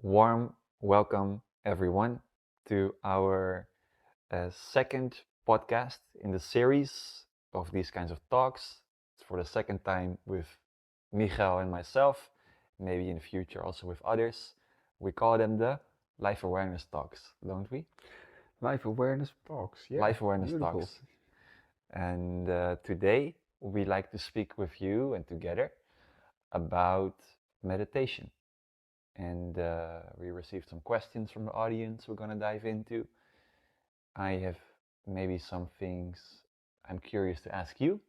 warm welcome, everyone, to our second podcast in the series of these kinds of talks. It's for the second time with Michaël and myself, maybe in the future also with others. We call them the Life Awareness Talks, don't we? Life awareness talks. Yeah, Life Awareness beautiful. Talks. And today we like to speak with you and together about meditation. And we received some questions from the audience we're going to dive into. I have maybe some things I'm curious to ask you.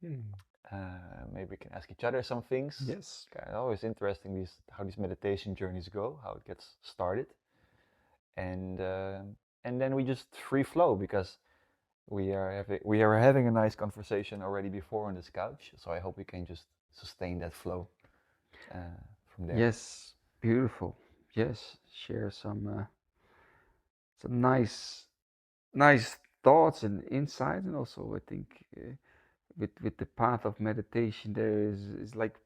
Maybe we can ask each other some things. Yes. Always interesting how these meditation journeys go, how it gets started, and then we just free flow because we are having a nice conversation already before on this couch. So I hope we can just sustain that flow from there. Yes, beautiful. Yes, share some nice thoughts and insights, and also I think with the path of meditation, there is like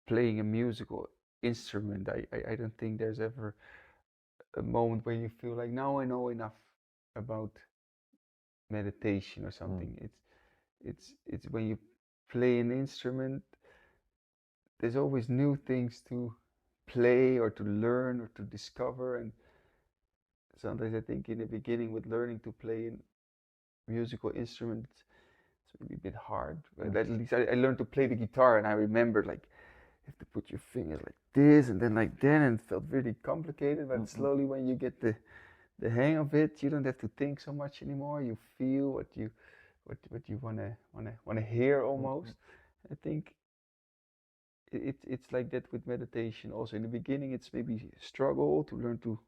playing a musical instrument. I don't think there's ever a moment where you feel like now I know enough about meditation or something. It's when you play an instrument, there's always new things to play or to learn or to discover. And sometimes I think in the beginning with learning to play a musical instrument, it's maybe a bit hard. But at least I learned to play the guitar, and I remember like you have to put your fingers like this and then like that, and it felt really complicated. But slowly, when you get the hang of it, you don't have to think so much anymore. You feel what you wanna hear almost. I think it's like that with meditation also. In the beginning, it's maybe a struggle to learn to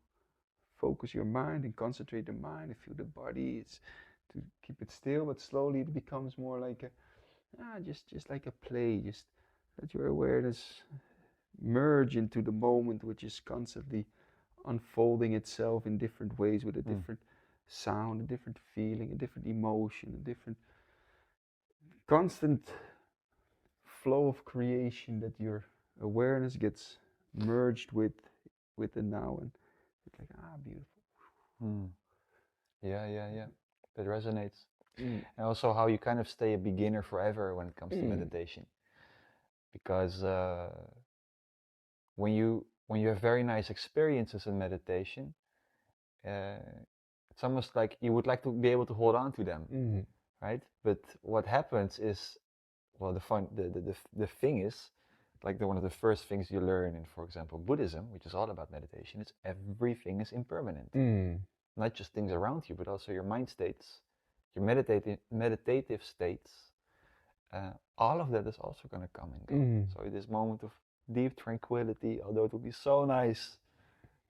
focus your mind and concentrate the mind and feel the body. It's to keep it still, but slowly it becomes more like just like a play. Just let your awareness merge into the moment, which is constantly unfolding itself in different ways with a different sound, a different feeling, a different emotion, a different constant flow of creation that your awareness gets merged with the now, and it's like beautiful. Yeah. That resonates. And also how you kind of stay a beginner forever when it comes to meditation. Because when you have very nice experiences in meditation, it's almost like you would like to be able to hold on to them, right? But what happens is, well, the thing is, like one of the first things you learn in, for example, Buddhism, which is all about meditation, is everything is impermanent. Not just things around you, but also your mind states, your meditative states. All of that is also going to come and go. So this moment of deep tranquility, although it would be so nice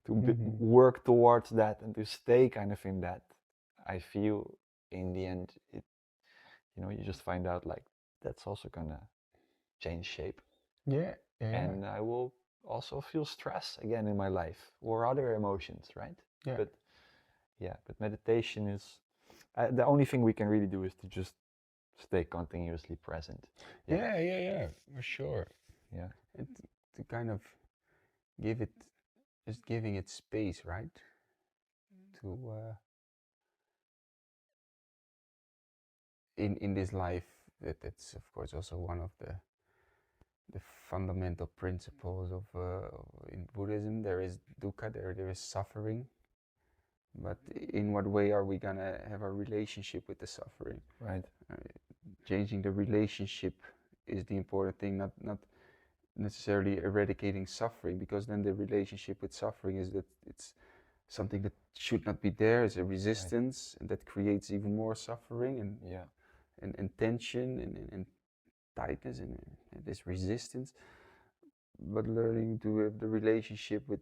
to work towards that and to stay kind of in that, I feel in the end, you just find out like that's also gonna change shape. Yeah. And I will also feel stress again in my life or other emotions, right? Yeah. But meditation is the only thing we can really do is to just stay continuously present. Yeah, for sure. Yeah. And to kind of give it, just giving it space, right? To in this life, that's of course also one of the fundamental principles of in Buddhism. There is dukkha, there is suffering, but in what way are we gonna have a relationship with the suffering? Right. Changing the relationship is the important thing, not necessarily eradicating suffering, because then the relationship with suffering is that it's something that should not be there. It's a resistance, right. And that creates even more suffering and tension and tightness and this resistance. But learning to have the relationship with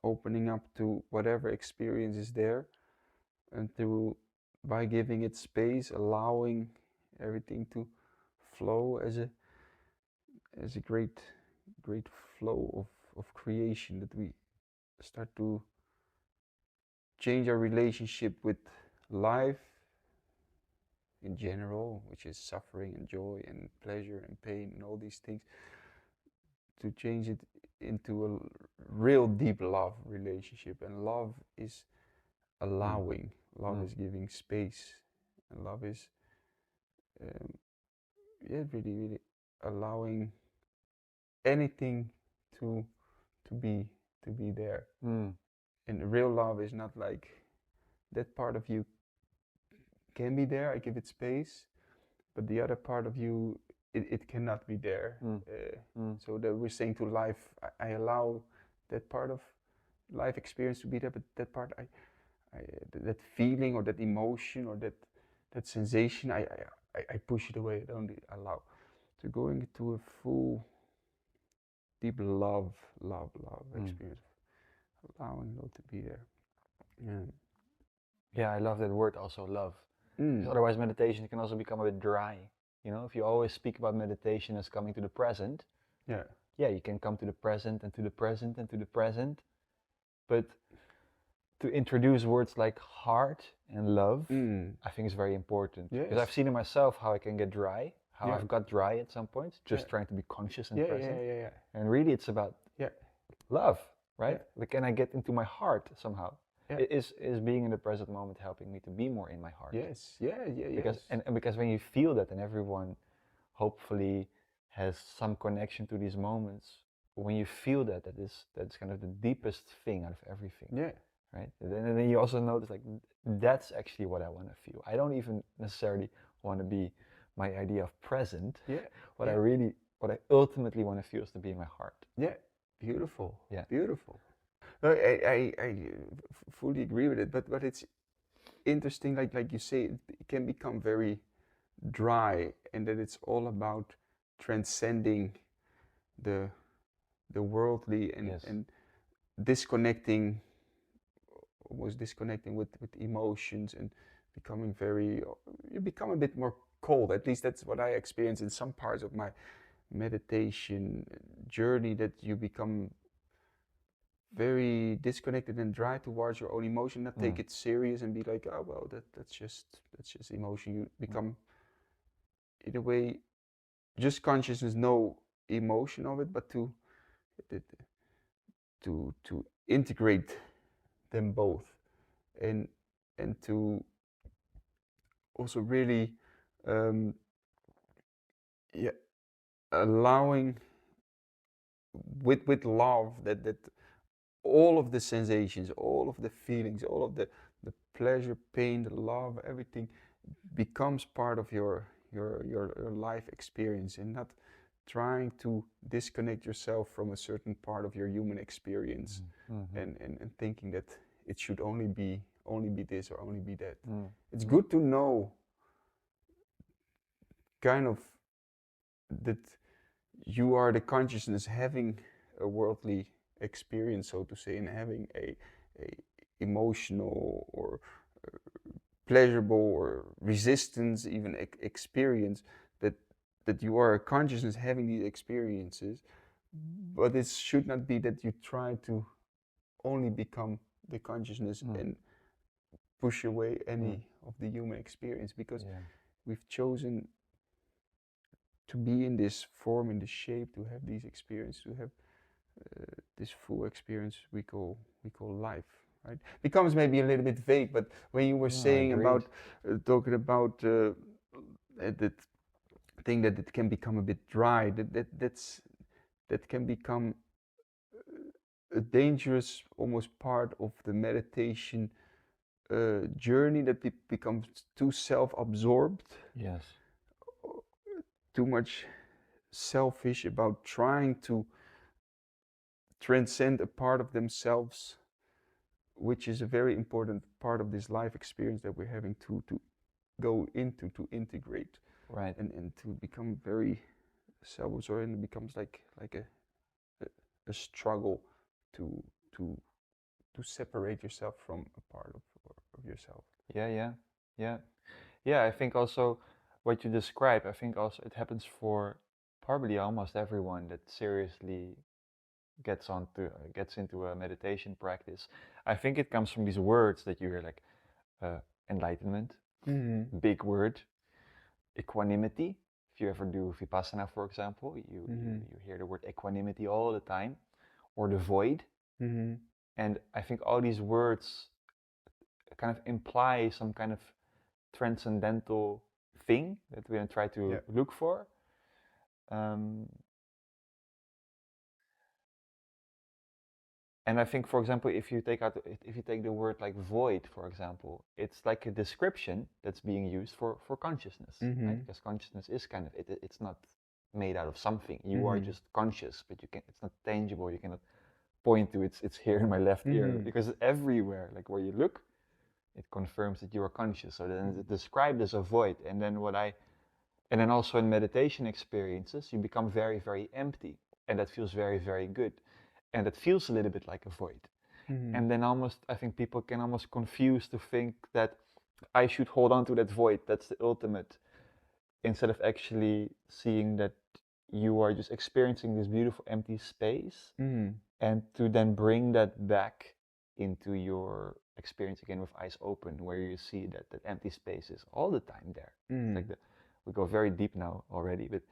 opening up to whatever experience is there, and to by giving it space, allowing everything to flow as a great flow of creation, that we start to change our relationship with life in general, which is suffering and joy and pleasure and pain and all these things, to change it into a real deep love relationship, and love is allowing, love is giving space, and love is really allowing anything to be there. And real love is not like that part of you can be there, I give it space, but the other part of you, it cannot be there. So that we're saying to life, I allow that part of life experience to be there, but that part, that feeling or that emotion or that sensation, I push it away. I don't allow. So going into a full, deep love experience, allowing it to be there. Yeah, I love that word also, love. Because otherwise meditation can also become a bit dry. You know, if you always speak about meditation as coming to the present, yeah, you can come to the present and to the present and to the present, but to introduce words like heart and love, I think is very important. Because I've seen in myself how I can get dry, how I've got dry at some point, just trying to be conscious and present. And really it's about love, right? Like, can I get into my heart somehow? Is being in the present moment helping me to be more in my heart? Because and because when you feel that, and everyone hopefully has some connection to these moments, when you feel that, that's kind of the deepest thing out of everything. Right? And then you also notice, like, that's actually what I want to feel. I don't even necessarily want to be my idea of present. What I ultimately want to feel is to be in my heart. Beautiful. Beautiful. No, I fully agree with it, but it's interesting, like you say, it can become very dry, and that it's all about transcending the worldly and disconnecting, almost disconnecting with emotions, and becoming you become a bit more cold. At least that's what I experience in some parts of my meditation journey, that you become very disconnected and dry towards your own emotion, not take it serious and be like, oh well, that's just emotion. You become, in a way, just consciousness, no emotion of it, but to integrate them both, and to also really allowing with love that all of the sensations, all of the feelings, all of the pleasure, pain, the love, everything becomes part of your life experience, and not trying to disconnect yourself from a certain part of your human experience, and thinking that it should only be this or only be that. It's good to know kind of that you are the consciousness having a worldly experience, so to say, and having a emotional or pleasurable or resistance even experience, that you are a consciousness having these experiences, but it should not be that you try to only become the consciousness and push away any of the human experience, because we've chosen to be in this form, in this shape, to have these experiences, to have this full experience we call life, right? Becomes maybe a little bit vague, but when you were saying about talking about that thing that it can become a bit dry, that can become a dangerous almost part of the meditation journey, that becomes too self-absorbed, too much selfish about trying to transcend a part of themselves, which is a very important part of this life experience that we're having to go into, to integrate, right? And to become very self-absorbed, and it becomes like a struggle to separate yourself from a part of yourself. Yeah. I think also what you describe, I think also it happens for probably almost everyone that seriously gets into a meditation practice. I think it comes from these words that you hear, like enlightenment, big word, equanimity. If you ever do vipassana, for example, you hear the word equanimity all the time, or the void. Mm-hmm. And I think all these words kind of imply some kind of transcendental thing that we're going to try to look for. And I think, for example, if you take the word like void, for example, it's like a description that's being used for consciousness, right? Because consciousness is kind of it's not made out of something. You are just conscious, but it's not tangible. You cannot point to it's here in my left ear, because it's everywhere. Like where you look, it confirms that you are conscious. So then it's described as a void. And then also in meditation experiences, you become very, very empty, and that feels very, very good. And it feels a little bit like a void. And then I think people can almost confuse to think that I should hold on to that void, that's the ultimate, instead of actually seeing that you are just experiencing this beautiful empty space, and to then bring that back into your experience again with eyes open, where you see that empty space is all the time there. Like we go very deep now already, but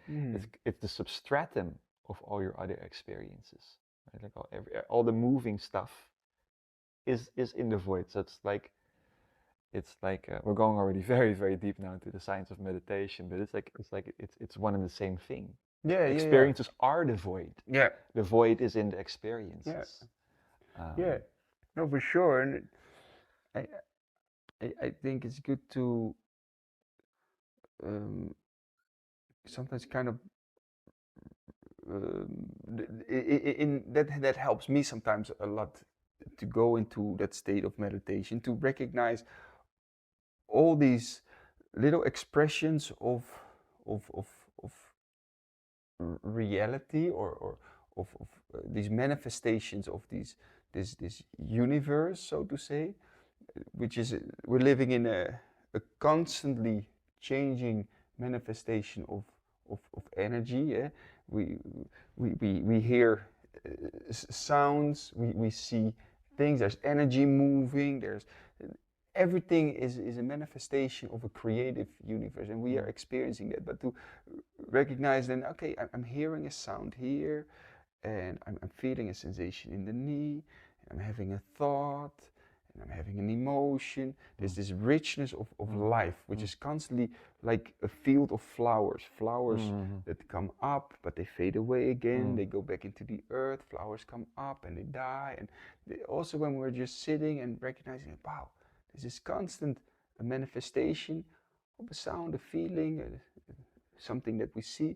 it's the substratum of all your other experiences. Right? Like all the moving stuff is in the void. So it's like we're going already very, very deep now into the science of meditation, but it's one and the same thing. Experiences are the void. The void is in the experiences. No, for sure. And I think it's good to sometimes kind of in that helps me sometimes a lot to go into that state of meditation, to recognize all these little expressions of reality, or of these manifestations of this universe, so to say, which is we're living in a constantly changing manifestation of energy. We hear sounds, we see things, there's energy moving, there's everything is a manifestation of a creative universe, and we are experiencing that. But to recognize then, okay, I'm hearing a sound here, and I'm feeling a sensation in the knee, and I'm having a thought, and I'm having an emotion. There's this richness of life, which is constantly like a field of flowers that come up, but they fade away again, they go back into the earth, flowers come up and they die. And also when we're just sitting and recognizing, wow, there's this constant manifestation of a sound, a feeling, something that we see,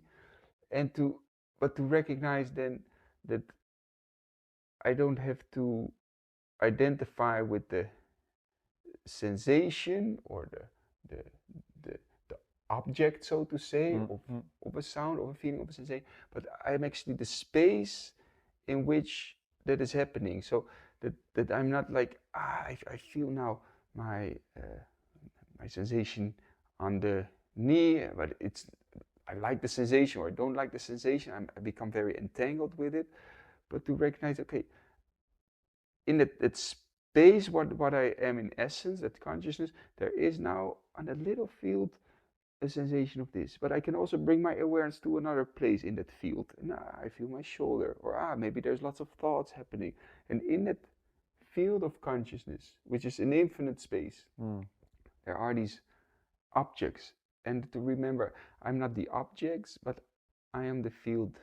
but to recognize then that I don't have to identify with the sensation or the object, so to say, of a sound, of a feeling, of a sensation, but I'm actually the space in which that is happening. So that I'm not like, I feel now my sensation on the knee, but I like the sensation or I don't like the sensation. I become very entangled with it. But to recognize, okay, in that space, what I am in essence, that consciousness, there is now on that little field a sensation of this. But I can also bring my awareness to another place in that field. And I feel my shoulder, or maybe there's lots of thoughts happening. And in that field of consciousness, which is an infinite space, there are these objects. And to remember, I'm not the objects, but I am the field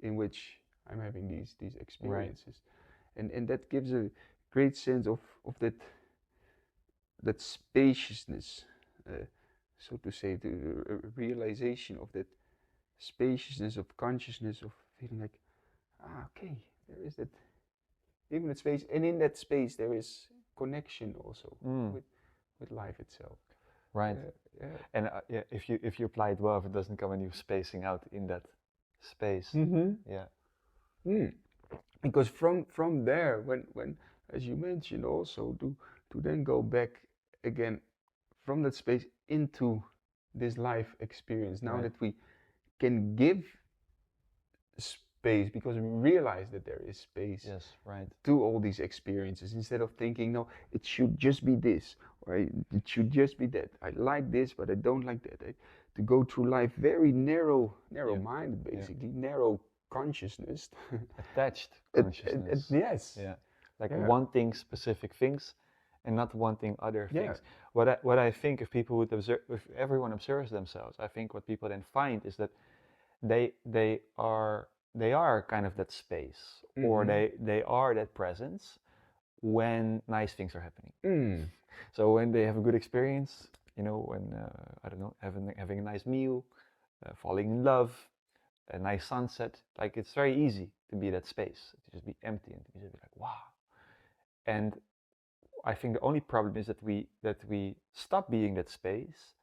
in which I'm having these experiences. Right. And that gives a great sense of that spaciousness, so to say, the realization of that spaciousness of consciousness, of feeling like, okay, there is that infinite space, and in that space there is connection also with life itself. Right. And if you apply it well, if it doesn't come and you're spacing out in that space. Because from there, when as you mentioned also, to then go back again from that space into this life experience, now that we can give space, because we realize that there is space to all these experiences, instead of thinking, no, it should just be this, or it should just be that. I like this, but I don't like that. To go through life very narrow-minded, basically, narrow consciousness. Attached consciousness. Yes. Yeah. Like Yeah. wanting specific things and not wanting other Yeah. things. What I think if people would observe, if everyone observes themselves, I think what people then find is that they are kind of that space, or they are that presence when nice things are happening. So when they have a good experience, when I don't know, having a nice meal, falling in love, a nice sunset, like it's very easy to be that space, to just be empty and to just be like, wow. And I think the only problem is that we stop being that space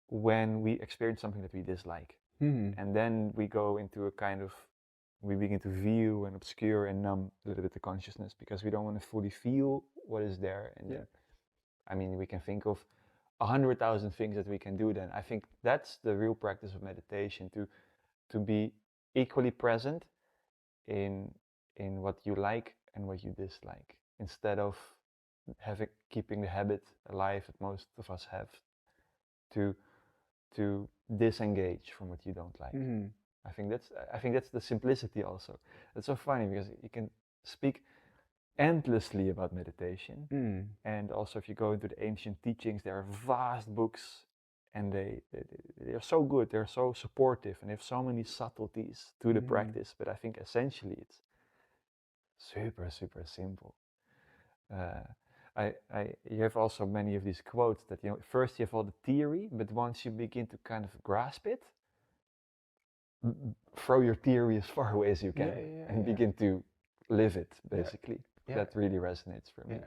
when we experience something that we dislike. And then we go into a kind of, we begin to view and obscure and numb a little bit the consciousness, because we don't want to fully feel what is there. And then, I mean, we can think of 100,000 things that we can do then. I think that's the real practice of meditation, to be equally present in what you like and what you dislike, instead of keeping the habit alive that most of us have to disengage from what you don't like. I think that's the simplicity also. It's so funny because you can speak endlessly about meditation, and also if you go into the ancient teachings, there are vast books, and they're so good, they're so supportive, and they have so many subtleties to the practice. But I think essentially it's super simple. You have also many of these quotes that, first you have all the theory, but once you begin to kind of grasp it, throw your theory as far away as you can, and begin to live it, basically. That really resonates for me.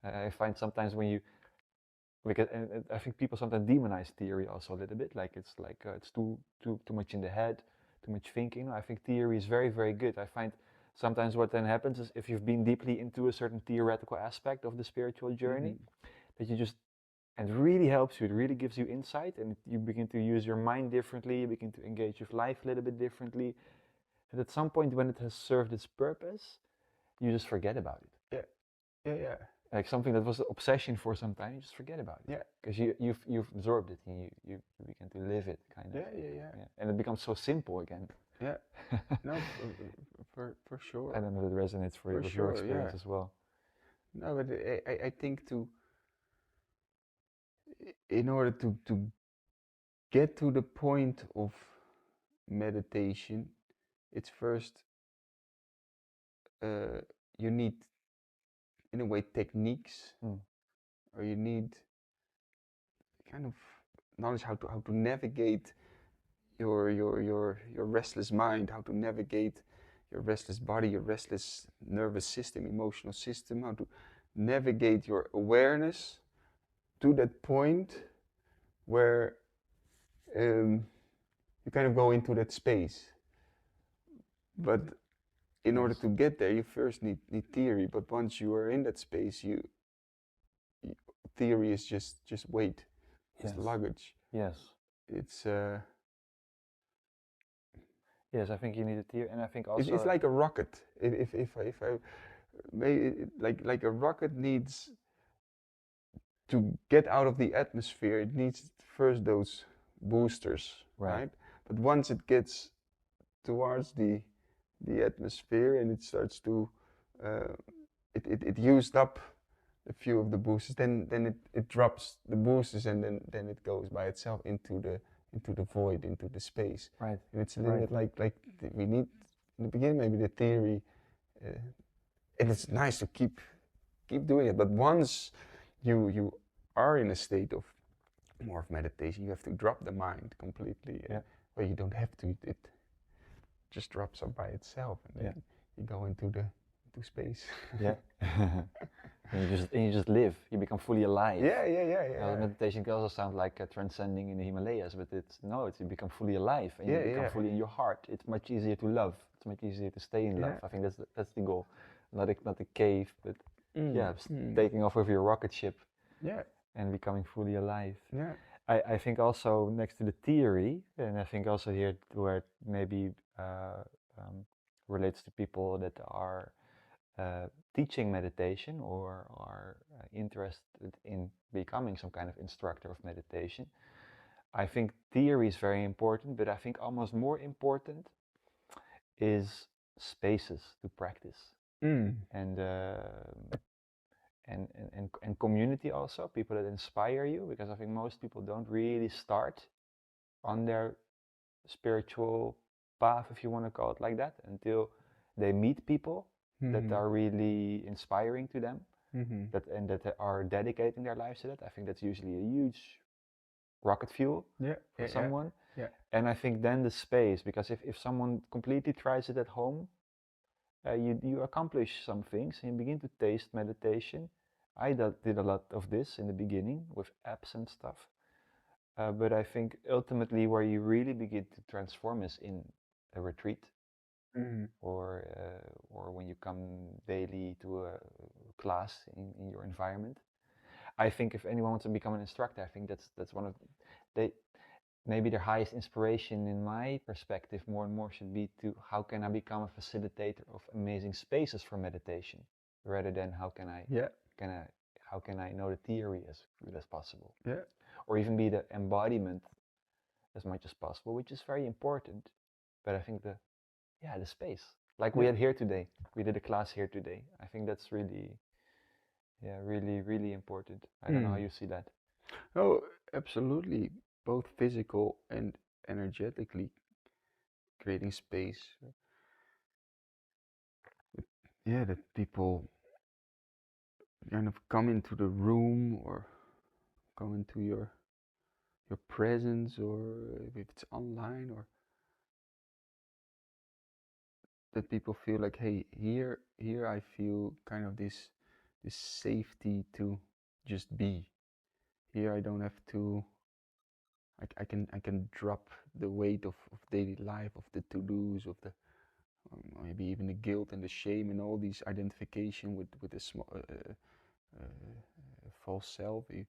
I find sometimes when you, because and I think people sometimes demonize theory also a little bit, like it's too much in the head, too much thinking. I think theory is very good. I find sometimes what then happens is, if you've been deeply into a certain theoretical aspect of the spiritual journey, that you just, and it really helps you, it really gives you insight, and you begin to use your mind differently, you begin to engage with life a little bit differently, and at some point when it has served its purpose, you just forget about it. Yeah. Like something that was an obsession for some time, you just forget about it. Because you've absorbed it, and you begin to live it, kind of. Yeah. And it becomes so simple again. Yeah. No, for sure. I don't know if it resonates for you with your experience as well. No, but I think in order to get to the point of meditation, it's first, you need, in a way, techniques, or you need kind of knowledge how to navigate your restless mind, how to navigate your restless body, your restless nervous system, emotional system, how to navigate your awareness to that point where you kind of go into that space. But in order to get there, you first need theory. But once you are in that space, theory is just weight, it's luggage. It's yes, I think you need a theory, and I think also it's like a rocket. If I may, like a rocket needs to get out of the atmosphere, it needs first those boosters, right? But once it gets towards the atmosphere and it starts to it used up a few of the boosters, then it drops the boosters, and then it goes by itself into the void, into the space. Right. And it's a little bit like we need in the beginning maybe the theory, and it's nice to keep doing it. But once you are in a state of more of meditation, you have to drop the mind completely. Where you don't have to. It just drops up by itself, and then you go into space. And you just live. You become fully alive. Yeah. Meditation can also sound like transcending in the Himalayas, but you become fully alive, and you become fully in your heart. It's much easier to love. It's much easier to stay in love. I think that's the goal. Not a cave, but taking off with your rocket ship. And becoming fully alive. I think also next to the theory, and I think also here where it maybe relates to people that are teaching meditation or are interested in becoming some kind of instructor of meditation. I think theory is very important, but I think almost more important is spaces to practice. Mm. And and community also, people that inspire you, because I think most people don't really start on their spiritual path, if you want to call it like that, until they meet people that are really inspiring to them, that are dedicating their lives to that. I think that's usually a huge rocket fuel for someone. Yeah. And I think then the space, because if someone completely tries it at home, you accomplish some things and you begin to taste meditation. I did a lot of this in the beginning with apps and stuff. But I think ultimately where you really begin to transform is in a retreat, or when you come daily to a class in your environment. I think if anyone wants to become an instructor, I think that's one of they maybe their highest inspiration in my perspective more and more should be to how can I become a facilitator of amazing spaces for meditation, rather than how can I how can I know the theory as good as possible, or even be the embodiment as much as possible, which is very important. But I think the space, like we had here today, we did a class here today. I think that's really really important. I don't know how you see that. Oh, absolutely. Both physical and energetically creating space. Yeah, that people kind of come into the room or come into your presence, or if it's online, or that people feel like, hey, here I feel kind of this safety to just be. Here I don't have to. I can drop the weight of daily life, of the to-dos, of the maybe even the guilt and the shame and all these identification with the small false self. You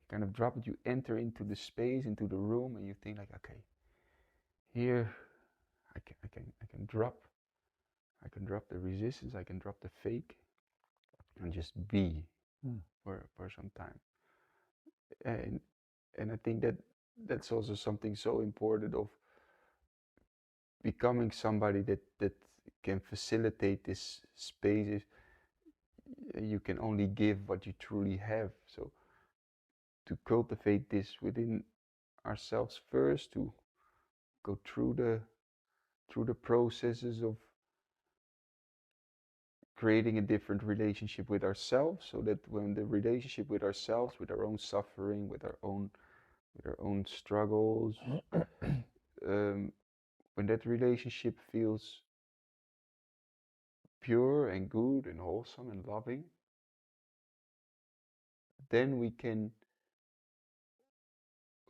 kind of drop it. You enter into the space, into the room, and you think like, okay, here I can drop. I can drop the resistance. I can drop the fake, and just be for some time. And I think that that's also something so important of becoming somebody that can facilitate this space. You can only give what you truly have. So to cultivate this within ourselves first, to go through the processes of creating a different relationship with ourselves, so that when the relationship with ourselves, with our own suffering, with our own struggles, when that relationship feels pure and good and wholesome and loving, then we can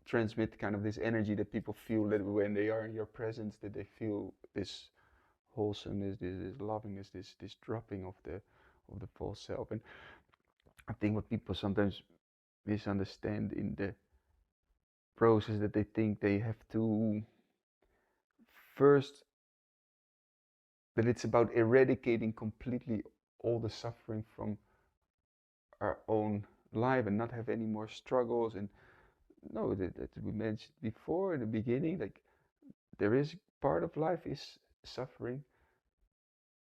transmit kind of this energy that people feel, that when they are in your presence, that they feel this wholesomeness, this lovingness, this dropping of the false self. And I think what people sometimes misunderstand in the process, that they think they have to first, that it's about eradicating completely all the suffering from our own life and not have any more struggles. And no, that we mentioned before in the beginning, like there is part of life is suffering,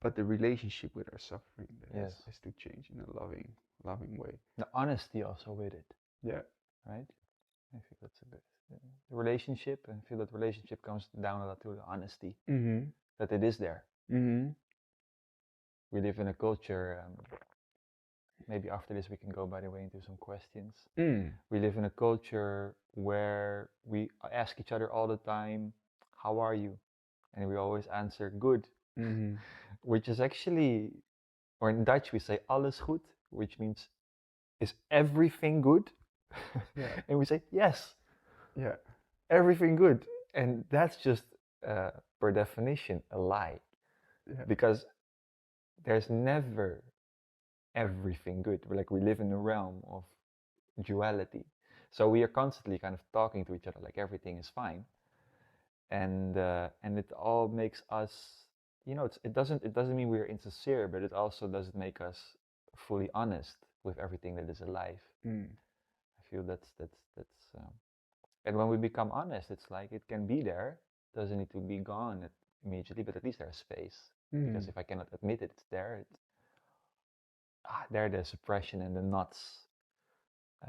but the relationship with our suffering that has to change in a loving way. The honesty also with it. Yeah. Right? I think that's a bit the relationship, and I feel that relationship comes down a lot to the honesty. That it is there. We live in a culture, maybe after this we can go, by the way, into some questions. We live in a culture where we ask each other all the time, how are you? And we always answer good, which is actually, or in Dutch we say alles goed, which means, is everything good? And we say yes, everything good. And that's just per definition a lie, because there's never everything good. Like, we live in a realm of duality, so we are constantly kind of talking to each other like everything is fine, and it all makes us, it doesn't mean we're insincere, but it also doesn't make us fully honest with everything that is alive. I feel that's and when we become honest, it's like it can be there, doesn't need to be gone. immediately, but at least there's space. Because if I cannot admit it, it's there. There the suppression and the knots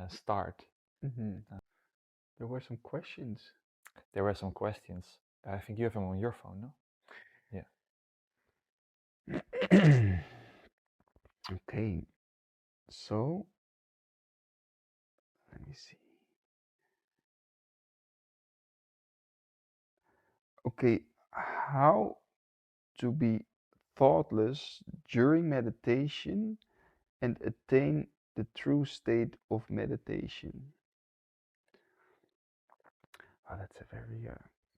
start. There were some questions. There were some questions. I think you have them on your phone, no? Yeah. Okay. So, let me see. Okay, how to be thoughtless during meditation and attain the true state of meditation? Oh, that's a very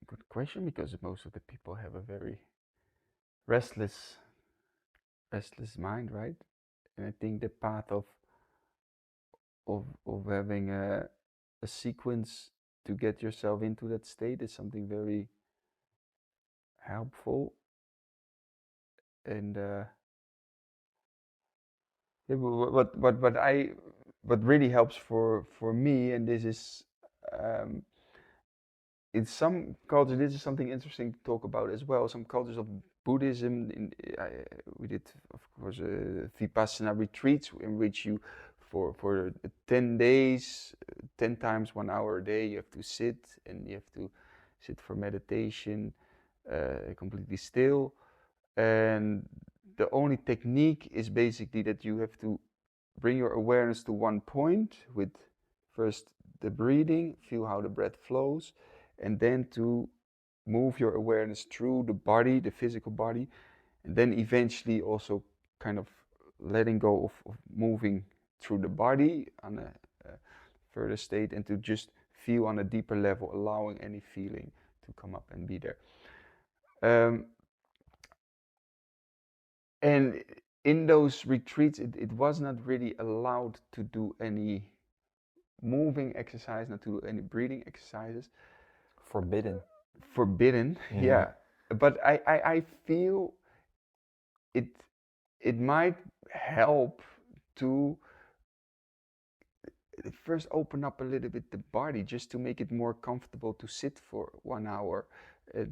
good question, because most of the people have a very restless mind, right? And I think the path of having a sequence to get yourself into that state is something very helpful. And yeah, what really helps for me, and this is um, in some cultures, this is something interesting to talk about as well. Some cultures of Buddhism, we did, of course, Vipassana retreats in which you, for 10 days, 10 times 1 hour a day, you have to sit, and you have to sit for meditation, completely still. And the only technique is basically that you have to bring your awareness to one point with first the breathing, feel how the breath flows, and then to move your awareness through the body, the physical body, and then eventually also kind of letting go of moving through the body on a further state, and to just feel on a deeper level, allowing any feeling to come up and be there. And in those retreats, it was not really allowed to do any moving exercise, not to do any breathing exercises. Forbidden. Forbidden, yeah. But I feel it might help to first open up a little bit the body, just to make it more comfortable to sit for 1 hour,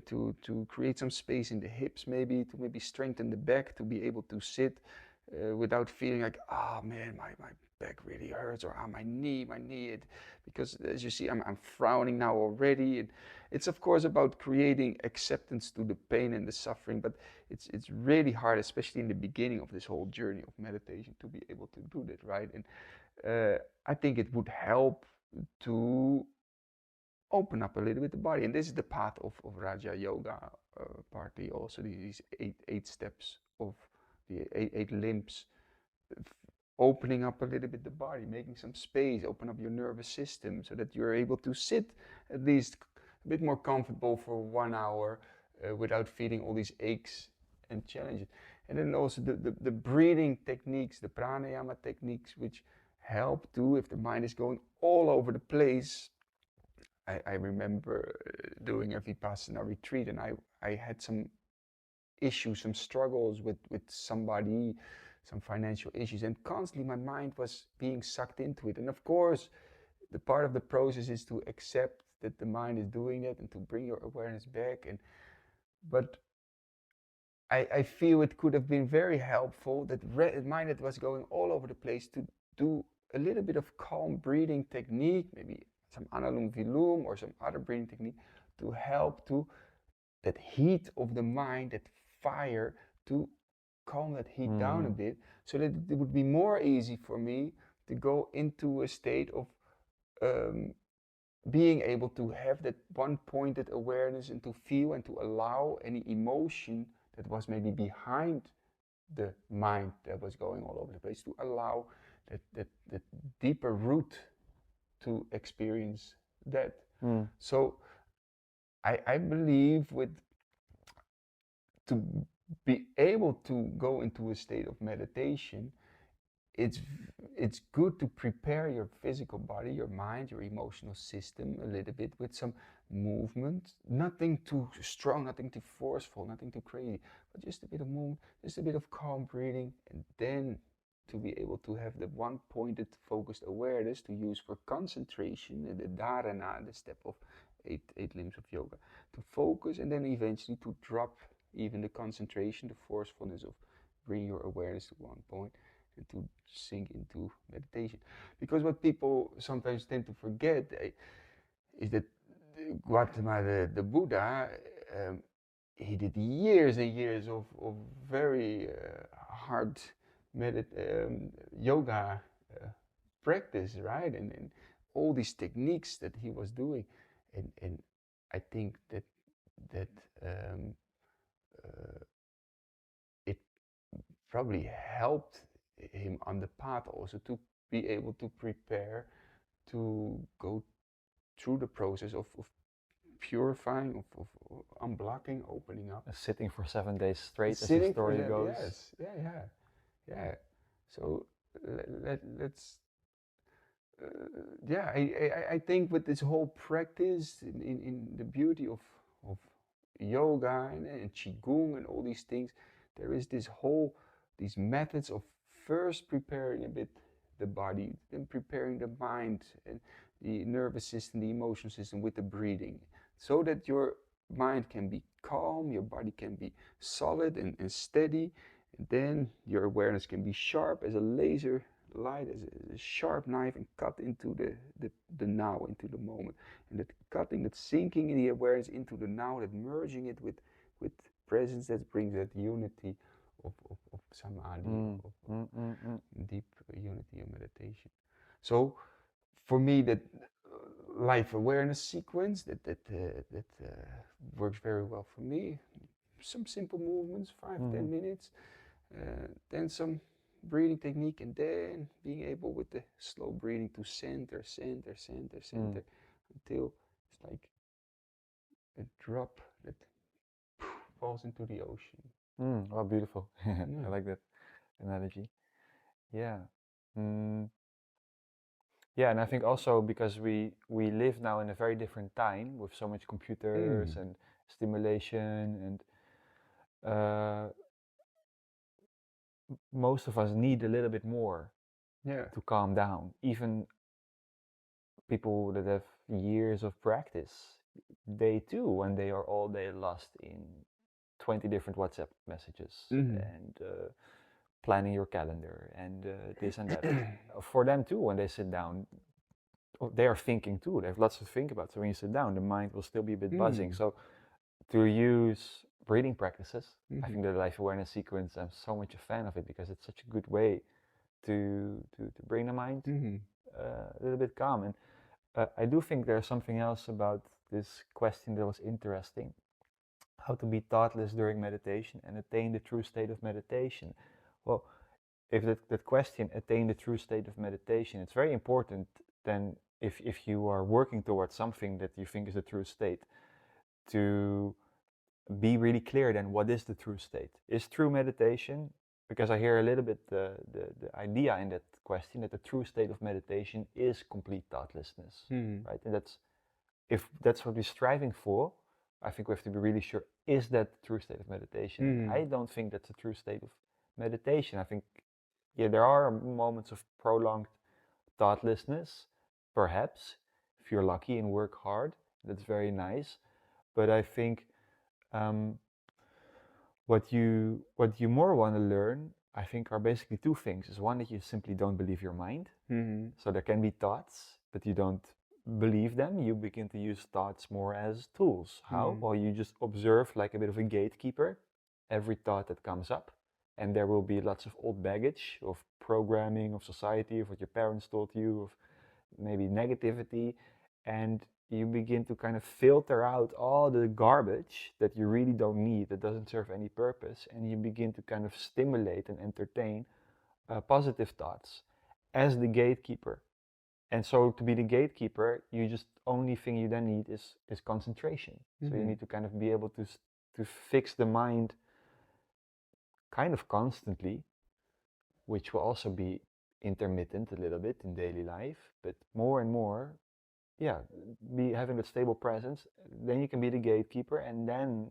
to create some space in the hips, maybe to maybe strengthen the back, to be able to sit without feeling like, oh man, my back really hurts, or my knee, because as you see, I'm frowning now already. And it's of course about creating acceptance to the pain and the suffering, but it's really hard, especially in the beginning of this whole journey of meditation, to be able to do that, right? And I think it would help to open up a little bit the body. And this is the path of Raja Yoga, partly also these eight steps of the eight limbs, opening up a little bit the body, making some space, open up your nervous system so that you're able to sit at least a bit more comfortable for 1 hour without feeling all these aches and challenges. And then also the breathing techniques, the pranayama techniques, which help too if the mind is going all over the place. I remember doing a Vipassana retreat, and I had some issues, some struggles with somebody, some financial issues, and constantly my mind was being sucked into it. And of course, the part of the process is to accept that the mind is doing that and to bring your awareness back. But I feel it could have been very helpful, that mind that was going all over the place, to do a little bit of calm breathing technique, maybe some Anulom Vilom or some other breathing technique, to help to that heat of the mind, that fire, to calm that heat down a bit, so that it would be more easy for me to go into a state of being able to have that one-pointed awareness, and to feel and to allow any emotion that was maybe behind the mind that was going all over the place, to allow that deeper root to experience that. So I believe to be able to go into a state of meditation, it's good to prepare your physical body, your mind, your emotional system a little bit with some movement. Nothing too strong, nothing too forceful, nothing too crazy, but just a bit of movement, just a bit of calm breathing, and then to be able to have the one-pointed focused awareness to use for concentration, the dharana, the step of eight limbs of yoga, to focus, and then eventually to drop even the concentration, the forcefulness of bringing your awareness to one point and to sink into meditation. Because what people sometimes tend to forget is that Gautama, the Buddha, he did years and years of very hard yoga practice, right? And all these techniques that he was doing. And I think that um, it probably helped him on the path also to be able to prepare to go through the process of purifying, of unblocking, opening up. Sitting for 7 days straight, as the Sitting for story that, goes. yes, yeah. So let's, yeah, I think with this whole practice in the beauty of yoga and qigong and all these things, there is these methods of first preparing a bit the body, then preparing the mind and the nervous system, the emotional system with the breathing, so that your mind can be calm, your body can be solid and steady, and then your awareness can be sharp as a laser light, as a sharp knife, and cut into the now, into the moment. And that cutting, that sinking in the awareness into the now, that merging it with presence, that brings that unity of samadhi, of deep unity of meditation. So for me, that life awareness sequence that works very well for me. Some simple movements, 5-10 minutes, then some breathing technique, and then being able with the slow breathing to center until it's like a drop that falls into the ocean. Oh, beautiful. I like that analogy. Yeah. Yeah, and I think also because we live now in a very different time with so much computers and stimulation, and most of us need a little bit more to calm down. Even people that have years of practice, they too, when they are all day lost in 20 different WhatsApp messages and planning your calendar and this and that. For them too, when they sit down, they are thinking too. They have lots to think about. So when you sit down, the mind will still be a bit buzzing. So to use breathing practices, I think the life awareness sequence, I'm so much a fan of it because it's such a good way to bring the mind a little bit calm. And I do think there's something else about this question that was interesting. How to be thoughtless during meditation and attain the true state of meditation. Well, if that question, attain the true state of meditation, it's very important then if you are working towards something that you think is the true state, to be really clear then what is the true state. Is true meditation, because I hear a little bit the idea in that question that the true state of meditation is complete thoughtlessness, right? And if that's what we're striving for, I think we have to be really sure, is that the true state of meditation? I don't think that's the true state of meditation. I think, yeah, there are moments of prolonged thoughtlessness, perhaps, if you're lucky and work hard, that's very nice. But I think what you more want to learn, I think, are basically two things. Is one, that you simply don't believe your mind. So there can be thoughts, but you don't believe them. You begin to use thoughts more as tools. How? Well, you just observe like a bit of a gatekeeper every thought that comes up. And there will be lots of old baggage of programming, of society, of what your parents taught you, of maybe negativity. And you begin to kind of filter out all the garbage that you really don't need, that doesn't serve any purpose. And you begin to kind of stimulate and entertain positive thoughts as the gatekeeper. And so to be the gatekeeper, you just, only thing you then need is concentration. So you need to kind of be able to fix the mind kind of constantly, which will also be intermittent a little bit in daily life, but more and more, yeah, be having a stable presence. Then you can be the gatekeeper, and then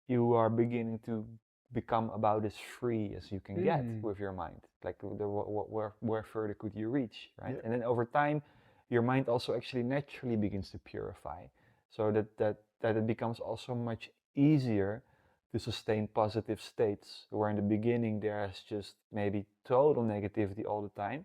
you are beginning to become about as free as you can get with your mind. Like where further could you reach, right? Yeah. And then over time, your mind also actually naturally begins to purify, so that it becomes also much easier to sustain positive states, where in the beginning there's just maybe total negativity all the time,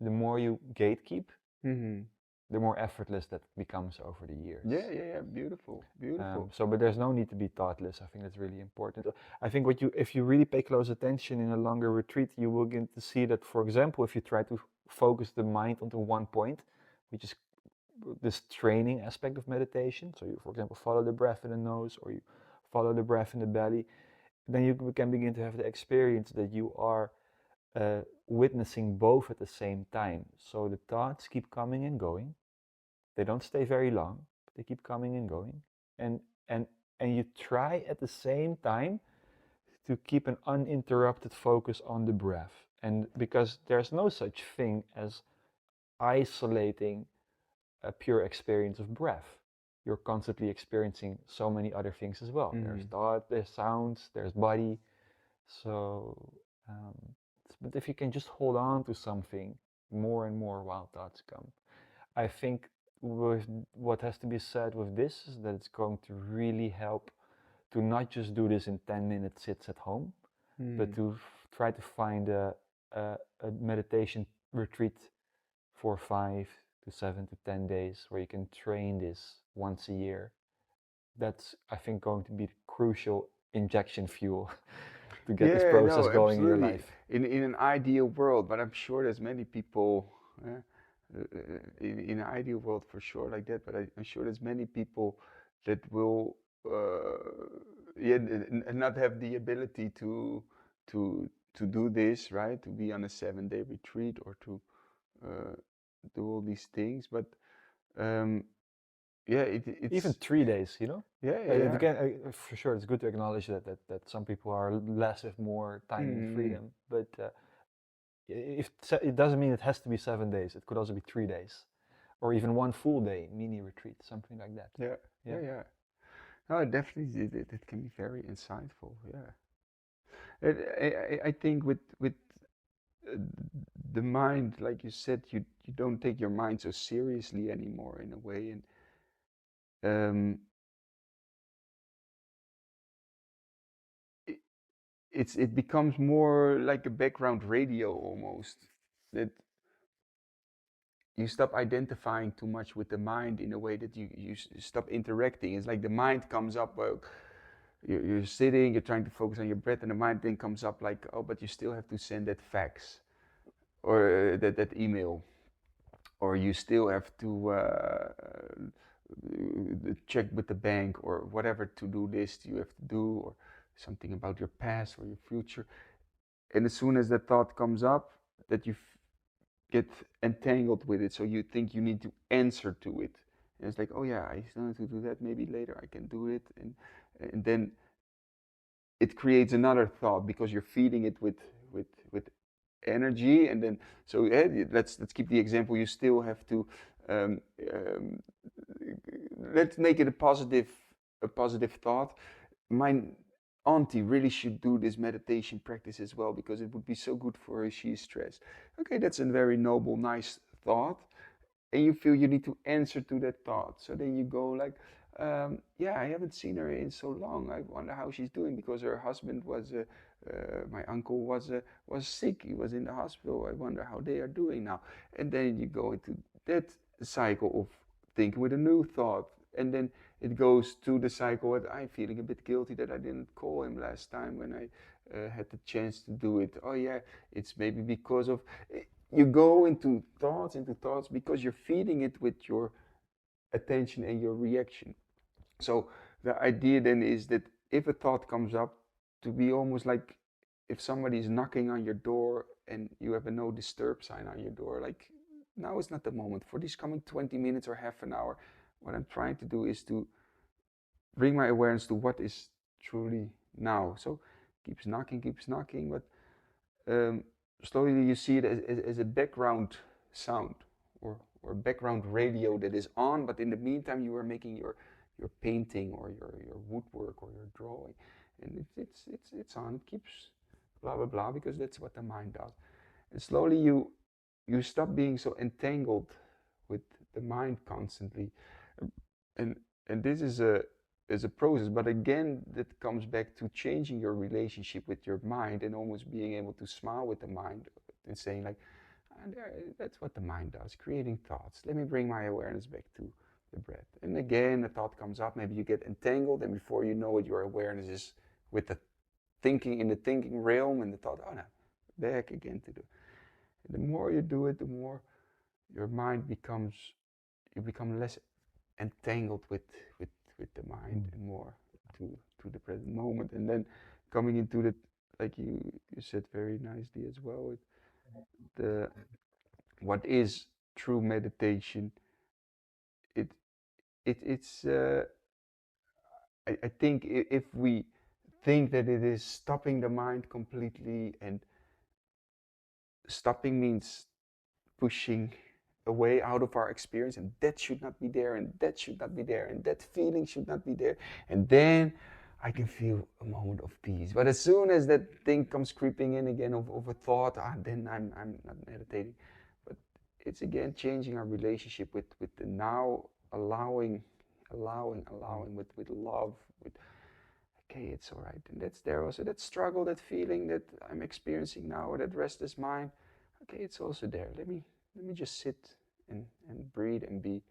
the more you gatekeep, the more effortless that becomes over the years. Yeah. Beautiful. But there's no need to be thoughtless. I think that's really important. I think if you really pay close attention in a longer retreat, you will get to see that, for example, if you try to focus the mind onto one point, which is this training aspect of meditation. So you, for example, follow the breath in the nose, or you follow the breath in the belly, then you can begin to have the experience that you are witnessing both at the same time. So the thoughts keep coming and going. They don't stay very long, but they keep coming and going. And and and you try at the same time to keep an uninterrupted focus on the breath. And because there's no such thing as isolating a pure experience of breath. You're constantly experiencing so many other things as well. There's thought, there's sounds, there's body. So, but if you can just hold on to something more and more while thoughts come, I think with what has to be said with this is that it's going to really help to not just do this in 10-minute sits at home, but to try to find a meditation retreat for 5 to 7 to 10 days where you can train this once a year. That's, I think, going to be the crucial injection fuel to get this process going in your life. In an ideal world, but I'm sure there's many people in an ideal world for sure like that. But I'm sure there's many people that will not have the ability to do this, right? To be on a 7-day retreat or to do all these things, but it's even 3 days, you know. Yeah. For sure, it's good to acknowledge that some people are less with more time and freedom, but if it doesn't mean it has to be 7 days. It could also be 3 days, or even one full day mini retreat, something like that. Yeah. No, definitely, it can be very insightful. Yeah, I think with the mind, like you said, you don't take your mind so seriously anymore in a way, and it becomes more like a background radio almost. That you stop identifying too much with the mind in a way that you stop interacting. It's like the mind comes up. Well, you're sitting, you're trying to focus on your breath, and the mind then comes up like, oh, but you still have to send that fax or that email, or you still have to check with the bank, or whatever to-do list you have to do, or something about your past or your future. And as soon as that thought comes up, that you get entangled with it, so you think you need to answer to it. And it's like, oh yeah, I still need to do that. Maybe later I can do it, and then it creates another thought because you're feeding it with energy, and then so let's keep the example. You still have to let's make it a positive thought. My auntie really should do this meditation practice as well because it would be so good for her. She's stressed. Okay, that's a very noble, nice thought, and you feel you need to answer to that thought. So then you go like, yeah, I haven't seen her in so long. I wonder how she's doing because her husband was, my uncle was sick. He was in the hospital. I wonder how they are doing now. And then you go into that cycle of thinking with a new thought, and then it goes to the cycle that I'm feeling a bit guilty that I didn't call him last time when I had the chance to do it. Oh yeah, it's maybe because of. You go into thoughts because you're feeding it with your attention and your reaction. So the idea then is that if a thought comes up, to be almost like if somebody is knocking on your door and you have a no disturb sign on your door, like now is not the moment for these coming 20 minutes or half an hour. What I'm trying to do is to bring my awareness to what is truly now. So keeps knocking, but slowly you see it as a background sound or background radio that is on, but in the meantime you are making your painting or your woodwork or your drawing, and it's on. It keeps blah blah blah because that's what the mind does, and slowly you stop being so entangled with the mind constantly, and this is is a process, but again, that comes back to changing your relationship with your mind and almost being able to smile with the mind and saying like, that's what the mind does, creating thoughts. Let me bring my awareness back to the breath. And again, the thought comes up, maybe you get entangled, and before you know it, your awareness is with the thinking, in the thinking realm, and the thought, oh no, back again to the more you do it, the more your mind becomes, you become less entangled with the mind and more to the present moment, and then coming into the, like you said very nicely as well, the what is true meditation. It it's I think if we think that it is stopping the mind completely, and stopping means pushing away out of our experience, and that should not be there, and that should not be there, and that feeling should not be there, and then I can feel a moment of peace. But as soon as that thing comes creeping in again of a thought, then I'm not meditating. But it's again changing our relationship with the now, allowing with love, with okay, it's all right, and that's there also, that struggle, that feeling that I'm experiencing now, or that restless mind. Okay, it's also there. Let me just sit and breathe and be.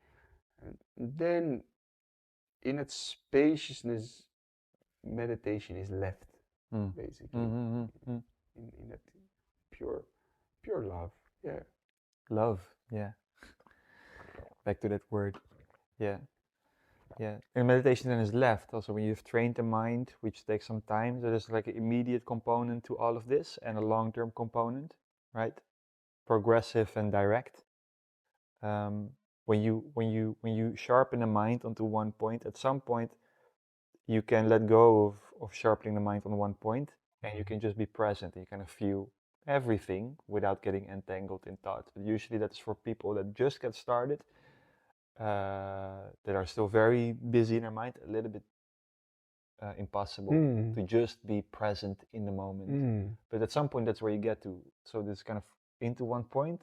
And then in that spaciousness, meditation is left, basically, in that pure, pure love. Yeah. Love, yeah. Back to that word, yeah. Yeah, and meditation then is left also when you've trained the mind, which takes some time. So there's like an immediate component to all of this and a long-term component, right? Progressive and direct. When you sharpen the mind onto one point, at some point you can let go of sharpening the mind on one point, and you can just be present and you kind of feel everything without getting entangled in thoughts. But usually that's for people that just get started, that are still very busy in their mind, a little bit impossible to just be present in the moment. But at some point, that's where you get to. So this kind of into one point,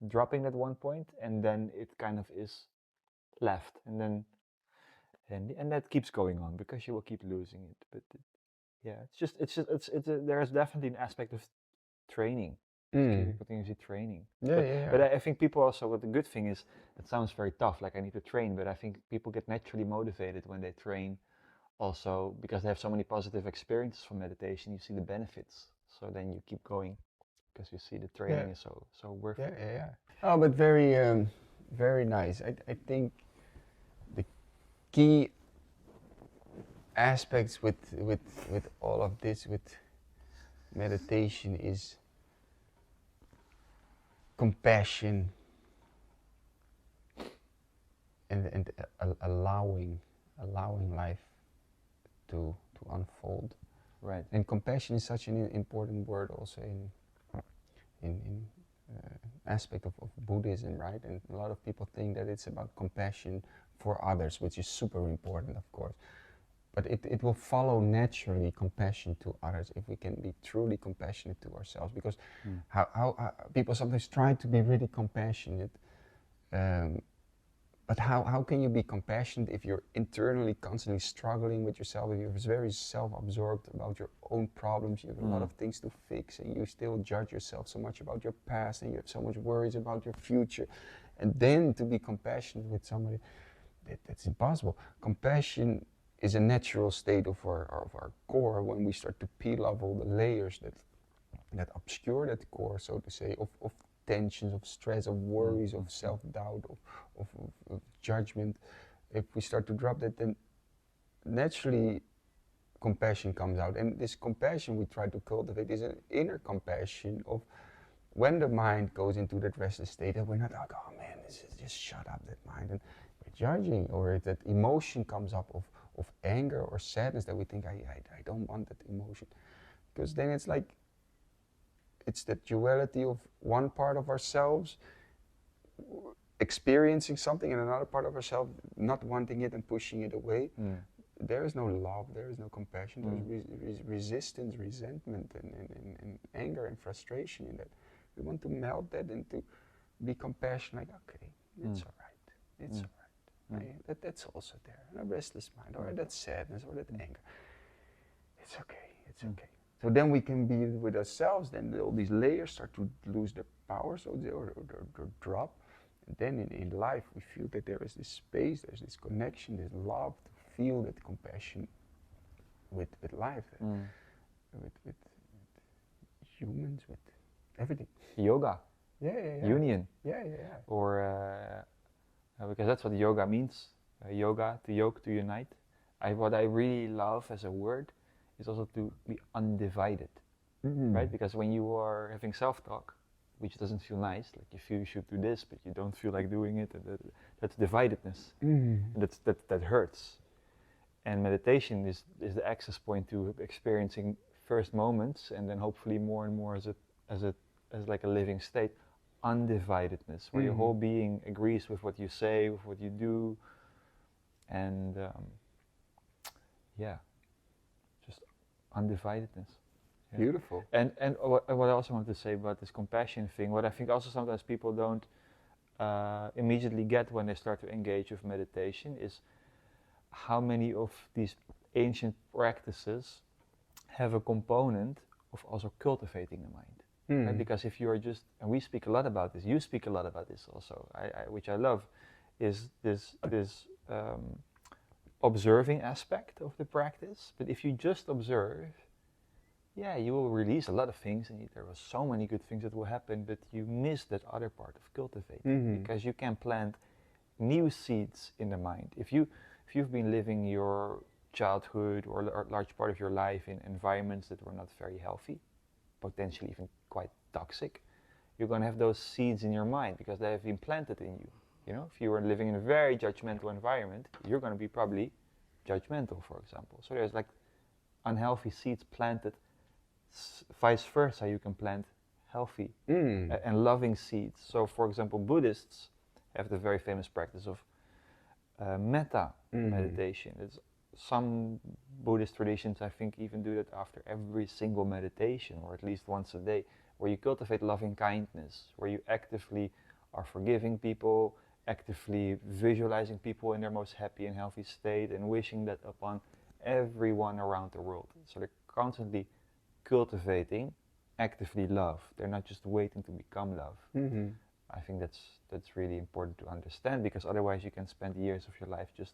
dropping that one point, and then it kind of is left, and then and that keeps going on because you will keep losing it. But yeah, there's definitely an aspect of training. Continuously training. Yeah. But I think people also, what the good thing is, it sounds very tough, like I need to train, but I think people get naturally motivated when they train also because they have so many positive experiences from meditation. You see the benefits, so then you keep going because you see the training is so worth it. Yeah. Oh, but very, very nice. I think the key aspects with all of this, with meditation, is compassion and allowing life to unfold. Right. And compassion is such an important word also in aspect of Buddhism, right? And a lot of people think that it's about compassion for others, which is super important, of course. But it will follow naturally compassion to others if we can be truly compassionate to ourselves. Because how people sometimes try to be really compassionate, but how can you be compassionate if you're internally constantly struggling with yourself, if you're very self-absorbed about your own problems, you have a lot of things to fix, and you still judge yourself so much about your past, and you have so much worries about your future, and then to be compassionate with somebody, that's impossible. Compassion is a natural state of our core when we start to peel off all the layers that obscure that core, so to say, of tensions, of stress, of worries, of self-doubt, of judgment. If we start to drop that, then naturally compassion comes out. And this compassion we try to cultivate is an inner compassion of when the mind goes into that restless state, that we're not like, oh man, this is just shut up, that mind, and we're judging, or that emotion comes up of anger or sadness, that we think, I don't want that emotion. Because then it's like, it's the duality of one part of ourselves experiencing something and another part of ourselves not wanting it and pushing it away. There is no love, there is no compassion, there's resistance, resentment, and anger and frustration in that. We want to melt that and to be compassionate, like, okay, it's all right, it's all right. That's also there. And a restless mind, or that sadness, or that anger. It's okay. It's okay. So then we can be with ourselves. Then all these layers start to lose their power, so or drop. And then in life, we feel that there is this space, there's this connection, this love to feel that compassion with life, with humans, with everything. Yoga. Yeah. Union. Yeah. Or because that's what yoga means. Yoga, to yoke, to unite. What I really love as a word is also to be undivided, right? Because when you are having self-talk, which doesn't feel nice, like you feel you should do this, but you don't feel like doing it, that's dividedness. That hurts. And meditation is the access point to experiencing first moments, and then hopefully more and more as like a living state, undividedness, where your whole being agrees with what you say, with what you do, and just undividedness. Yeah. Beautiful. And what I also want to say about this compassion thing, what I think also sometimes people don't immediately get when they start to engage with meditation is how many of these ancient practices have a component of also cultivating the mind. Right? Because if you are just, and we speak a lot about this, you speak a lot about this also, which I love, is this observing aspect of the practice. But if you just observe, you will release a lot of things, and there are so many good things that will happen, but you miss that other part of cultivating, because you can plant new seeds in the mind. If you've been living your childhood or a large part of your life in environments that were not very healthy, potentially even quite toxic, you're going to have those seeds in your mind because they have been planted in you. You know, if you were living in a very judgmental environment, you're going to be probably judgmental, for example. So there's like unhealthy seeds planted. Vice versa, you can plant healthy and loving seeds. So, for example, Buddhists have the very famous practice of metta meditation. Some Buddhist traditions, I think, even do that after every single meditation, or at least once a day, where you cultivate loving kindness, where you actively are forgiving people, actively visualizing people in their most happy and healthy state, and wishing that upon everyone around the world. So they're constantly cultivating actively love. They're not just waiting to become love. I think that's really important to understand, because otherwise you can spend years of your life just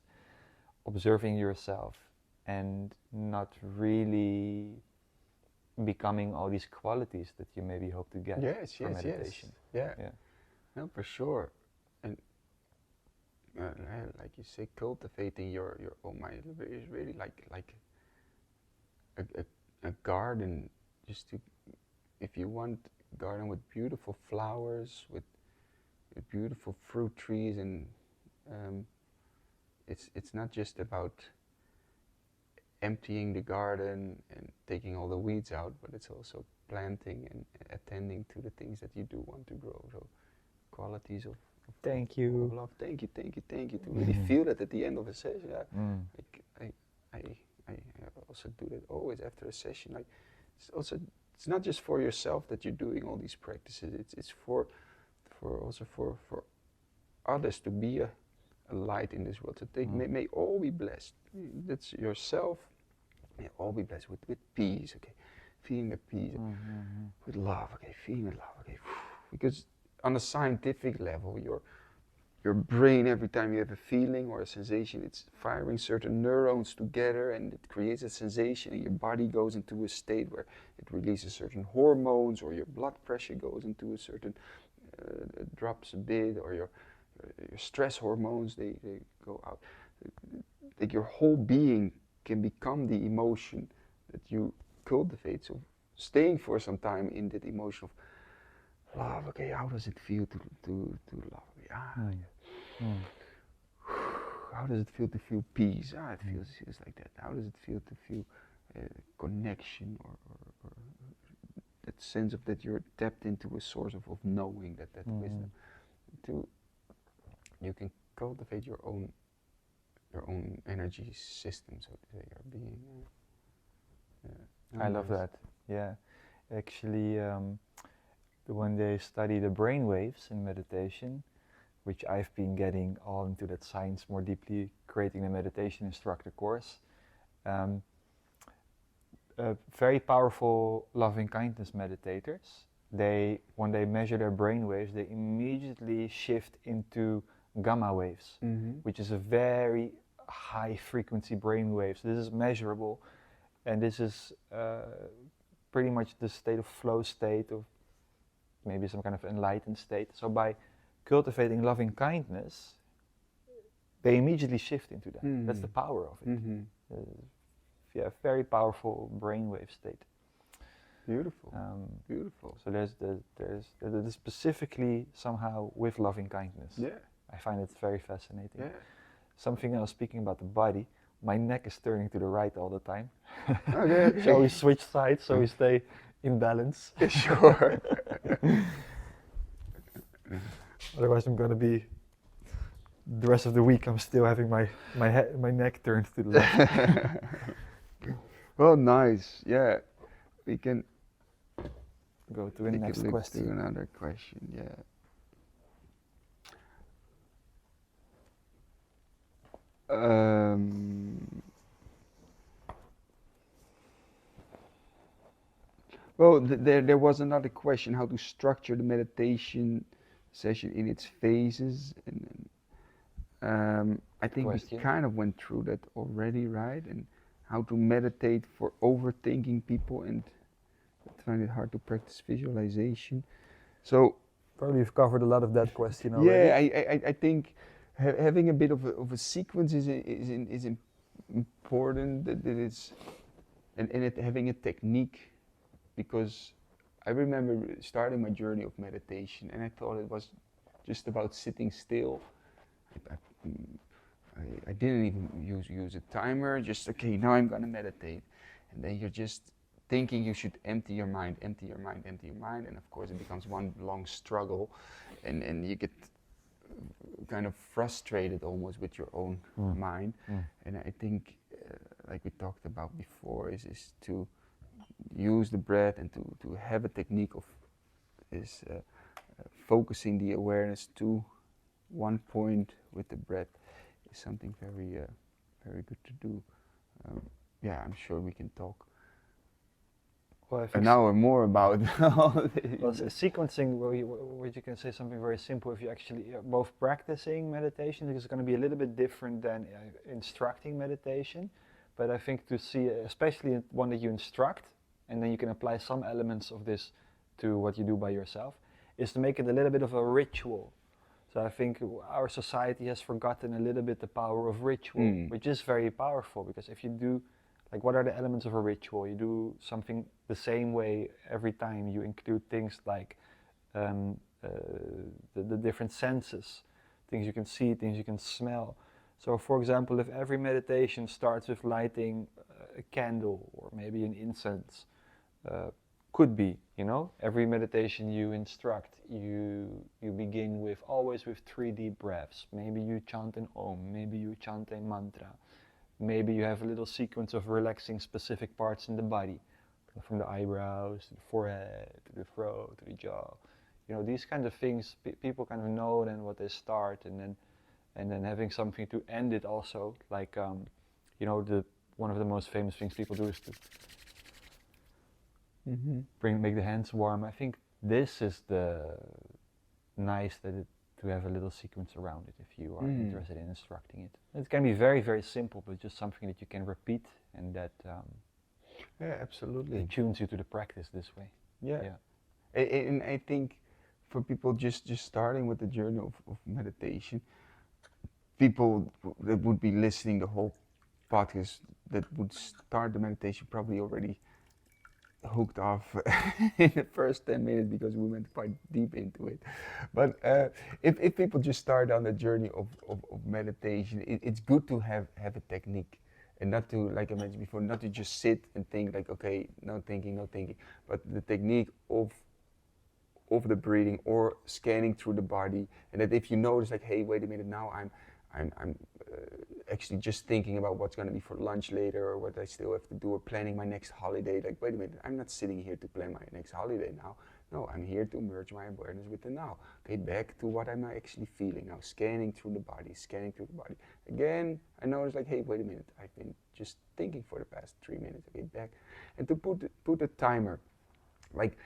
observing yourself and not really becoming all these qualities that you maybe hope to get from meditation. Yeah. No, for sure. And like you say, cultivating your own mind is really like a garden. Just to, if you want a garden with beautiful flowers, with beautiful fruit trees, and it's not just about emptying the garden and taking all the weeds out, but it's also planting and attending to the things that you do want to grow. So qualities of Thank you. Of love. Thank you. To really feel that at the end of a session. I also do that always after a session. Like, it's not just for yourself that you're doing all these practices. It's for others to be a light in this world. So may all be blessed. That's yourself. May all be blessed with peace. Okay, feeling the peace, with love. Okay, feeling the love. Okay, because on a scientific level, your brain, every time you have a feeling or a sensation, it's firing certain neurons together, and it creates a sensation, and your body goes into a state where it releases certain hormones, or your blood pressure goes into a certain drops a bit, or your stress hormones, they go out. Like your whole being can become the emotion that you cultivate. So staying for some time in that emotion of love. Okay, how does it feel to love? How does it feel to feel peace? It feels like that. How does it feel to feel connection, or that sense of that you're tapped into a source of knowing, that wisdom? You can cultivate your own energy system, so to say, your being. I love that. Yeah, actually, when they study the brain waves in meditation, which I've been getting all into that science more deeply, creating a meditation instructor course. Very powerful loving kindness meditators, when they measure their brain waves, they immediately shift into gamma waves, which is a very high frequency brain waves. This is measurable, and this is pretty much the state of flow state, of maybe some kind of enlightened state. So by cultivating loving kindness, they immediately shift into that. That's the power of it. Yeah, very powerful brainwave state. Beautiful, beautiful. So there's specifically somehow with loving kindness. Yeah, I find it very fascinating. yeah. Something else, speaking about the body, my neck is turning to the right all the time. Okay. So we switch sides so we stay in balance. Sure. Otherwise I'm gonna be, the rest of the week I'm still having my neck turned to the left. Well, nice. Yeah, we can go to the next question. To another question. Yeah. Well, there was another question: how to structure the meditation session in its phases, and I think we kind of went through that already, right? And how to meditate for overthinking people and find it hard to practice visualization. So probably you've covered a lot of that question already. Yeah, I think having a bit of a sequence is important. That it's and having a technique, because I remember starting my journey of meditation and I thought it was just about sitting still. I didn't even use a timer, just okay, now I'm gonna meditate. And then you're just thinking you should empty your mind, and of course it becomes one long struggle, and you get kind of frustrated almost with your own mind. And I think, like we talked about before, is to use the breath and to have a technique of focusing the awareness to one point with the breath is something very very good to do. Yeah, I'm sure we can talk an hour more about well, sequencing, where you can say something very simple. If you actually both practicing meditation, because it's going to be a little bit different than instructing meditation, but I think to see, especially one that you instruct, and then you can apply some elements of this to what you do by yourself, is to make it a little bit of a ritual. So I think our society has forgotten a little bit the power of ritual, which is very powerful, because if you do, like, what are the elements of a ritual? You do something the same way every time. You include things like the different senses, things you can see, things you can smell. So for example, if every meditation starts with lighting a candle or maybe an incense, could be, every meditation you instruct, you begin with, always with 3 deep breaths. Maybe you chant an Om, maybe you chant a mantra. Maybe you have a little sequence of relaxing specific parts in the body, from the eyebrows to the forehead, to the throat, to the jaw. These kinds of things, people kind of know then what they start, and then having something to end it also, like, one of the most famous things people do is to make the hands warm. I think this is to have a little sequence around it if you are interested in instructing it. It can be very, very simple, but just something that you can repeat and that absolutely tunes you to the practice this way. Yeah. And I think for people just starting with the journey of meditation, people that would be listening the whole podcast that would start the meditation probably already hooked off in the first 10 minutes, because we went quite deep into it. But if people just start on the journey of meditation, it's good to have a technique, and not to, like I mentioned before, not to just sit and think like, okay, no thinking, but the technique of the breathing or scanning through the body. And that if you notice like, hey, wait a minute, now I'm actually just thinking about what's going to be for lunch later, or what I still have to do, or planning my next holiday. Like, wait a minute, I'm not sitting here to plan my next holiday now. No, I'm here to merge my awareness with the now. Okay, back to what am I actually feeling now, scanning through the body, scanning through the body. Again, I notice like, hey, wait a minute, I've been just thinking for the past 3 minutes. Okay, back. And to put a timer, like,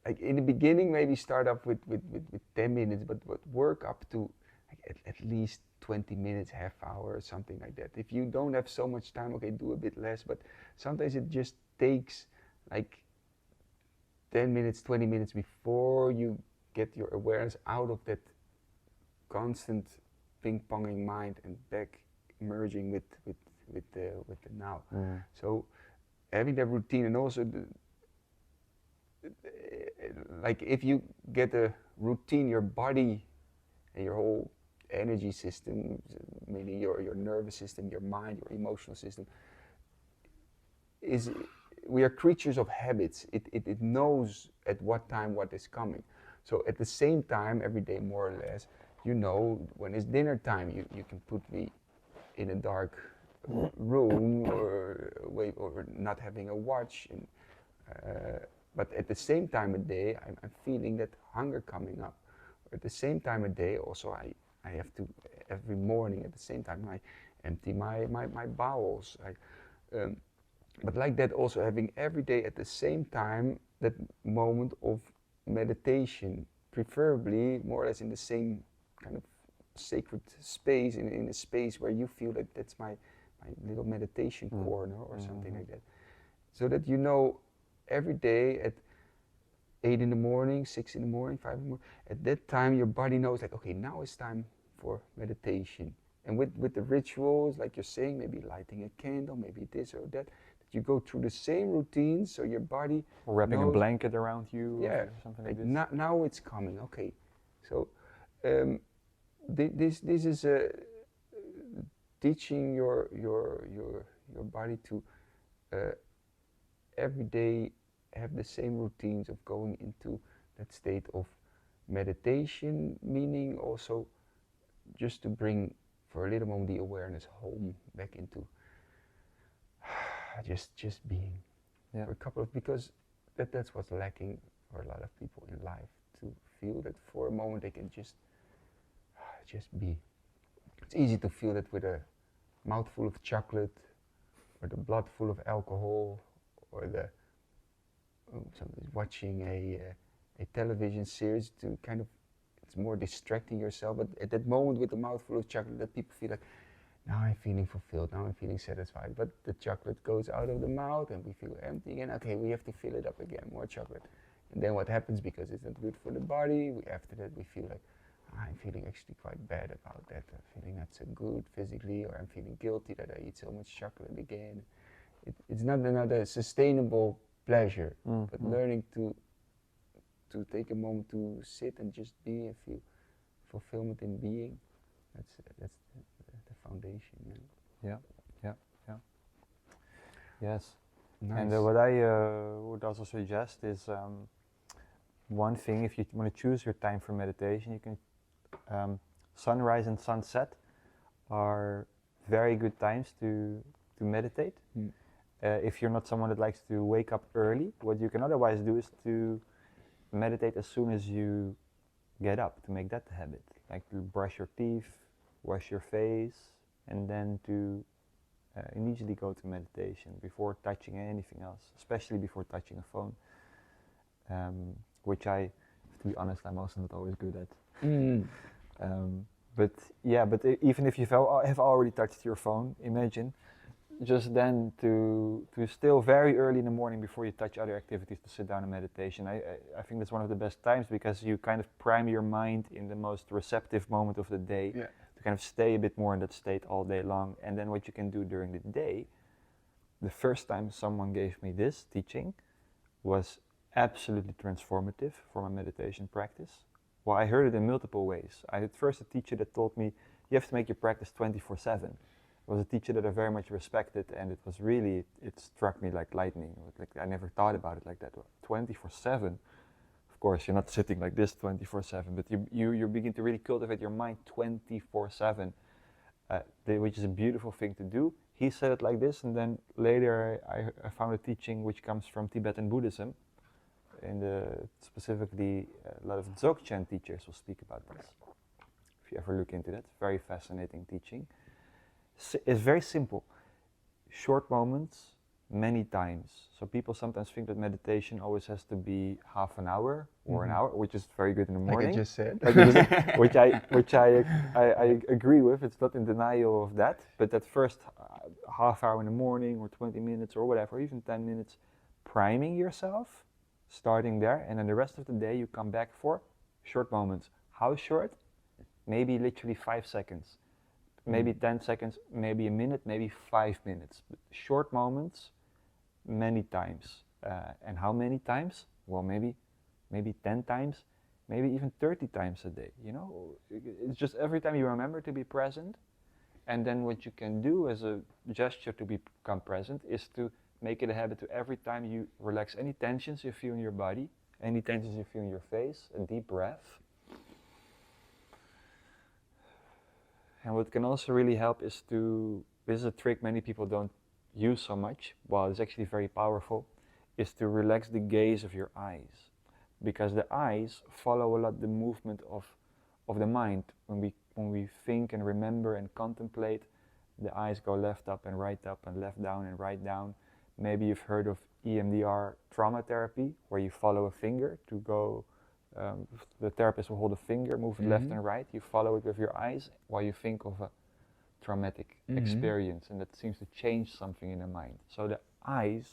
like in the beginning, maybe start up with 10 minutes, but work up to like at least 20 minutes, half hour, or something like that. If you don't have so much time, okay, do a bit less, but sometimes it just takes like 10 minutes, 20 minutes before you get your awareness out of that constant ping-ponging mind and back merging with the now. So having that routine, and also like if you get a routine, your body and your whole energy system, meaning your nervous system, your mind, your emotional system, is, we are creatures of habits. It knows at what time what is coming. So at the same time, every day more or less, you know when it's dinner time, you can put me in a dark room or not having a watch. And, but at the same time of day, I'm feeling that hunger coming up. At the same time of day, also I have to, every morning at the same time, I empty my bowels. But like that, also having every day at the same time that moment of meditation, preferably more or less in the same kind of sacred space, in a space where you feel that that's my little meditation corner or something like that. So that you know every day at 8 in the morning, 6 in the morning, 5 in the morning, at that time your body knows like, okay, now it's time for meditation. And with the rituals, like you're saying, maybe lighting a candle, maybe this or that you go through the same routine, so your body or wrapping knows, a blanket around you, yeah, or something like this. Now it's coming. Okay, so this is teaching your body to every day have the same routines of going into that state of meditation, meaning also just to bring for a little moment the awareness home, back into just being. Yeah. For a couple of, because that's what's lacking for a lot of people in life, to feel that for a moment they can just be. It's easy to feel that with a mouthful of chocolate, or the blood full of alcohol, or the somebody's watching a television series, to kind of, it's more distracting yourself. But at that moment with the mouthful of chocolate, that people feel like, now I'm feeling fulfilled, now I'm feeling satisfied. But the chocolate goes out of the mouth and we feel empty again. Okay, we have to fill it up again, more chocolate. And then what happens, because it's not good for the body, after that we feel like, I'm feeling actually quite bad about that. I'm feeling not so good physically, or I'm feeling guilty that I eat so much chocolate again. It's not another sustainable pleasure, but learning to take a moment to sit and just be and feel fulfillment in being. That's the foundation. Yeah. Yes. Nice. And what I would also suggest is one thing, if you want to choose your time for meditation, you can, sunrise and sunset are very good times to meditate. If you're not someone that likes to wake up early, what you can otherwise do is to meditate as soon as you get up, to make that the habit. Like to brush your teeth, wash your face, and then to immediately go to meditation before touching anything else, especially before touching a phone, which I, to be honest, I'm also not always good at. But yeah, but even if you have already touched your phone, imagine just then to still very early in the morning, before you touch other activities, to sit down and meditation. I think that's one of the best times, because you kind of prime your mind in the most receptive moment of the day, to kind of stay a bit more in that state all day long. And then what you can do during the day, the first time someone gave me this teaching was absolutely transformative for my meditation practice. Well, I heard it in multiple ways. I had first a teacher that told me, you have to make your practice 24/7. It was a teacher that I very much respected, and it was really, it struck me like lightning. Like, I never thought about it like that. 24/7. Of course, you're not sitting like this 24/7, but you begin to really cultivate your mind 24/7, which is a beautiful thing to do. He said it like this, and then later I found a teaching which comes from Tibetan Buddhism, specifically a lot of Dzogchen teachers will speak about this. If you ever look into that, very fascinating teaching. It's very simple. Short moments, many times. So people sometimes think that meditation always has to be half an hour or an hour, which is very good in the morning. Like I just said. which I agree with. It's not in denial of that. But that first half hour in the morning or 20 minutes or whatever, or even 10 minutes, priming yourself, starting there, and then the rest of the day you come back for short moments. How short? Maybe literally 5 seconds. Maybe 10 seconds, maybe a minute, maybe 5 minutes. But short moments, many times. And how many times? Well, maybe 10 times, maybe even 30 times a day. You know, it's just every time you remember to be present. And then what you can do as a gesture to become present is to make it a habit to every time you relax any tensions you feel in your body, any tensions you feel in your face, a deep breath. And what can also really help is this is a trick many people don't use so much, while it's actually very powerful, is to relax the gaze of your eyes. Because the eyes follow a lot the movement of the mind. When we think and remember and contemplate, the eyes go left up and left down and right down. Maybe you've heard of EMDR trauma therapy, where you follow a finger to go. The therapist will hold a finger, move it left and right. You follow it with your eyes while you think of a traumatic experience, and that seems to change something in the mind. So the eyes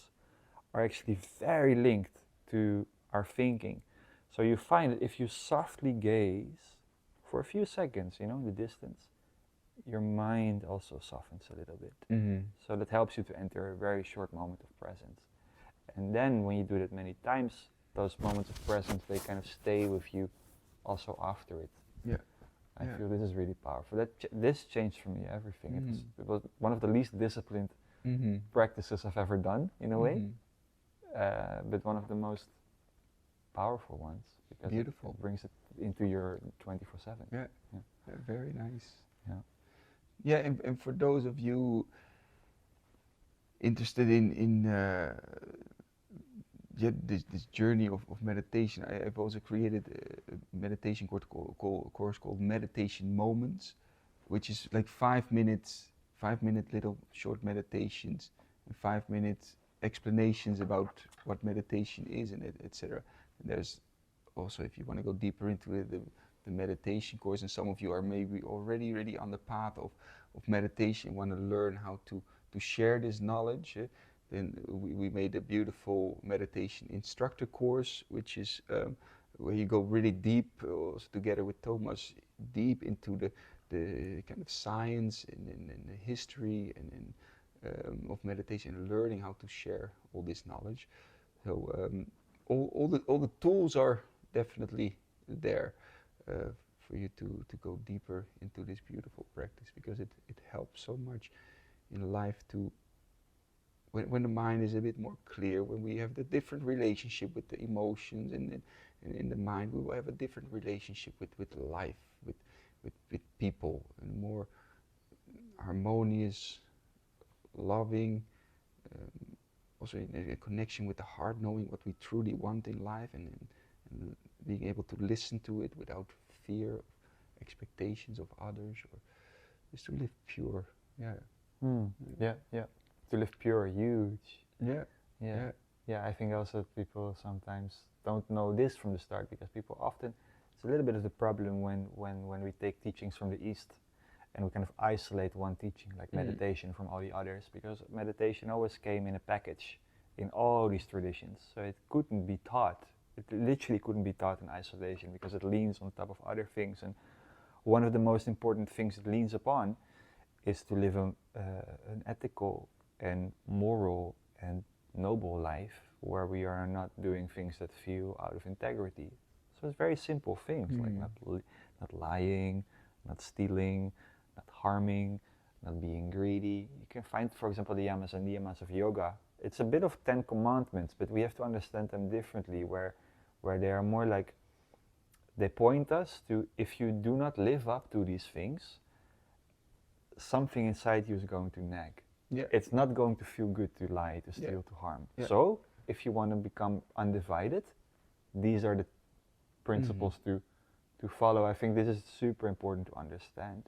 are actually very linked to our thinking. So you find that if you softly gaze for a few seconds, in the distance, your mind also softens a little bit. So that helps you to enter a very short moment of presence. And then when you do that many times, those moments of presence, they kind of stay with you also after it. Yeah. I feel this is really powerful. This changed for me everything. It was one of the least disciplined practices I've ever done, in a way, but one of the most powerful ones, because Beautiful. It brings it into your 24/7. Yeah. Very nice. Yeah. Yeah, and for those of you interested in this journey of meditation, I've also created a meditation course called Meditation Moments, which is like 5 minutes, 5-minute little short meditations, and 5-minute explanations about what meditation is and etc. And there's also, if you want to go deeper into it, the meditation course, and some of you are maybe already really on the path of meditation, want to learn how to share this knowledge. Then we made a beautiful meditation instructor course, which is where you go really deep, also together with Thomas, deep into the kind of science and the history and of meditation, and learning how to share all this knowledge. So all the tools are definitely there for you to go deeper into this beautiful practice, because it helps so much in life to. When the mind is a bit more clear, when we have the different relationship with the emotions and in the mind, we will have a different relationship with life, with people, and more harmonious, loving, also in a connection with the heart, knowing what we truly want in life, and being able to listen to it without fear of expectations of others, or just to live pure. Yeah. To live pure, huge. Yeah. I think also people sometimes don't know this from the start, because people often, it's a little bit of the problem when we take teachings from the East and we kind of isolate one teaching, like meditation, from all the others, because meditation always came in a package in all these traditions. So it couldn't be taught. It literally couldn't be taught in isolation, because it leans on top of other things. And one of the most important things it leans upon is to live an ethical and moral and noble life, where we are not doing things that feel out of integrity. So it's very simple things, like not lying, not stealing, not harming, not being greedy. You can find, for example, the yamas and niyamas of yoga. It's a bit of 10 commandments, but we have to understand them differently, where they are more like, they point us to, if you do not live up to these things, something inside you is going to nag. Yeah. It's not going to feel good to lie, to steal, to harm. Yeah. So if you want to become undivided, these are the principles to follow. I think this is super important to understand.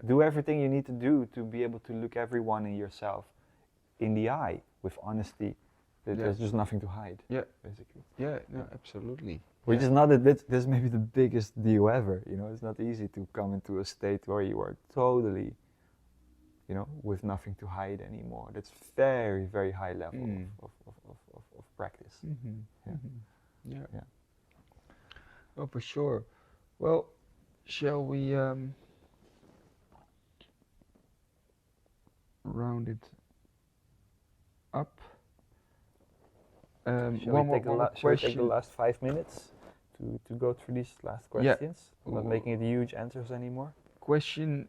Do everything you need to do to be able to look everyone in yourself in the eye with honesty. There's just nothing to hide. Yeah, basically. Yeah, no, absolutely. Which is not this is maybe the biggest deal ever. You know, it's not easy to come into a state where you are totally, you know, with nothing to hide anymore. That's very, very high level of practice. Yeah. Oh, for sure. Well, shall we round it up? Shall we take the last 5 minutes to go through these last questions? Not making it huge answers anymore. Question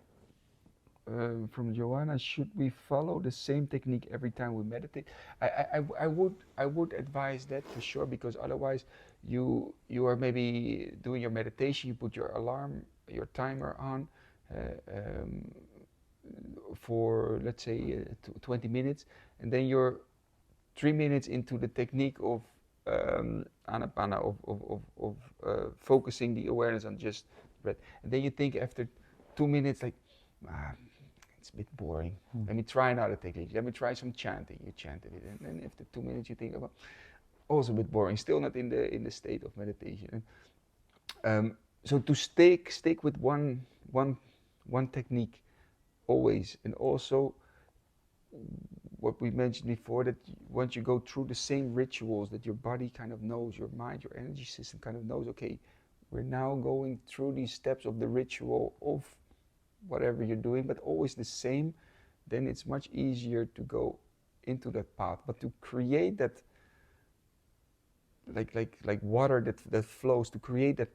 from Joanna: should we follow the same technique every time we meditate? I would advise that for sure, because otherwise you are maybe doing your meditation, you put your alarm, your timer on for, let's say, 20 minutes, and then you're 3 minutes into the technique of anapana, of focusing the awareness on just breath, and then you think after 2 minutes, like, it's a bit boring. Let me try another technique. Let me try some chanting. You chanted it, and then after 2 minutes, you think about, also a bit boring. Still not in the state of meditation. So to stick with one technique always, and also what we mentioned before, that once you go through the same rituals, that your body kind of knows, your mind, your energy system kind of knows, okay, we're now going through these steps of the ritual of whatever you're doing, but always the same, then it's much easier to go into that path. But to create that, like water that flows, to create that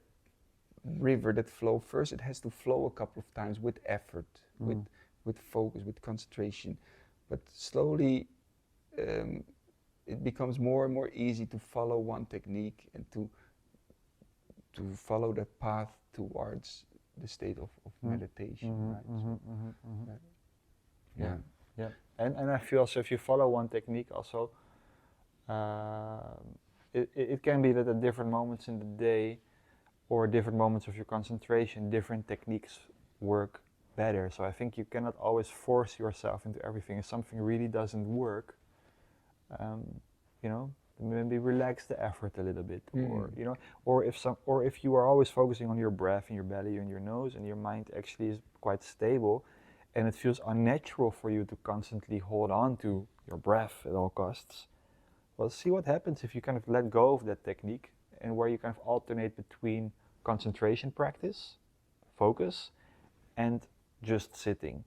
river that flow, first it has to flow a couple of times with effort, with focus, with concentration. But slowly it becomes more and more easy to follow one technique and to follow that path towards the state of meditation, right? Yeah. And I feel also, if you follow one technique also, it can be that at different moments in the day or different moments of your concentration, different techniques work better. So I think you cannot always force yourself into everything. If something really doesn't work, you know, maybe relax the effort a little bit, or you know, or if you are always focusing on your breath and your belly and your nose, and your mind actually is quite stable, and it feels unnatural for you to constantly hold on to your breath at all costs. Well, see what happens if you kind of let go of that technique, and where you kind of alternate between concentration practice, focus, and just sitting,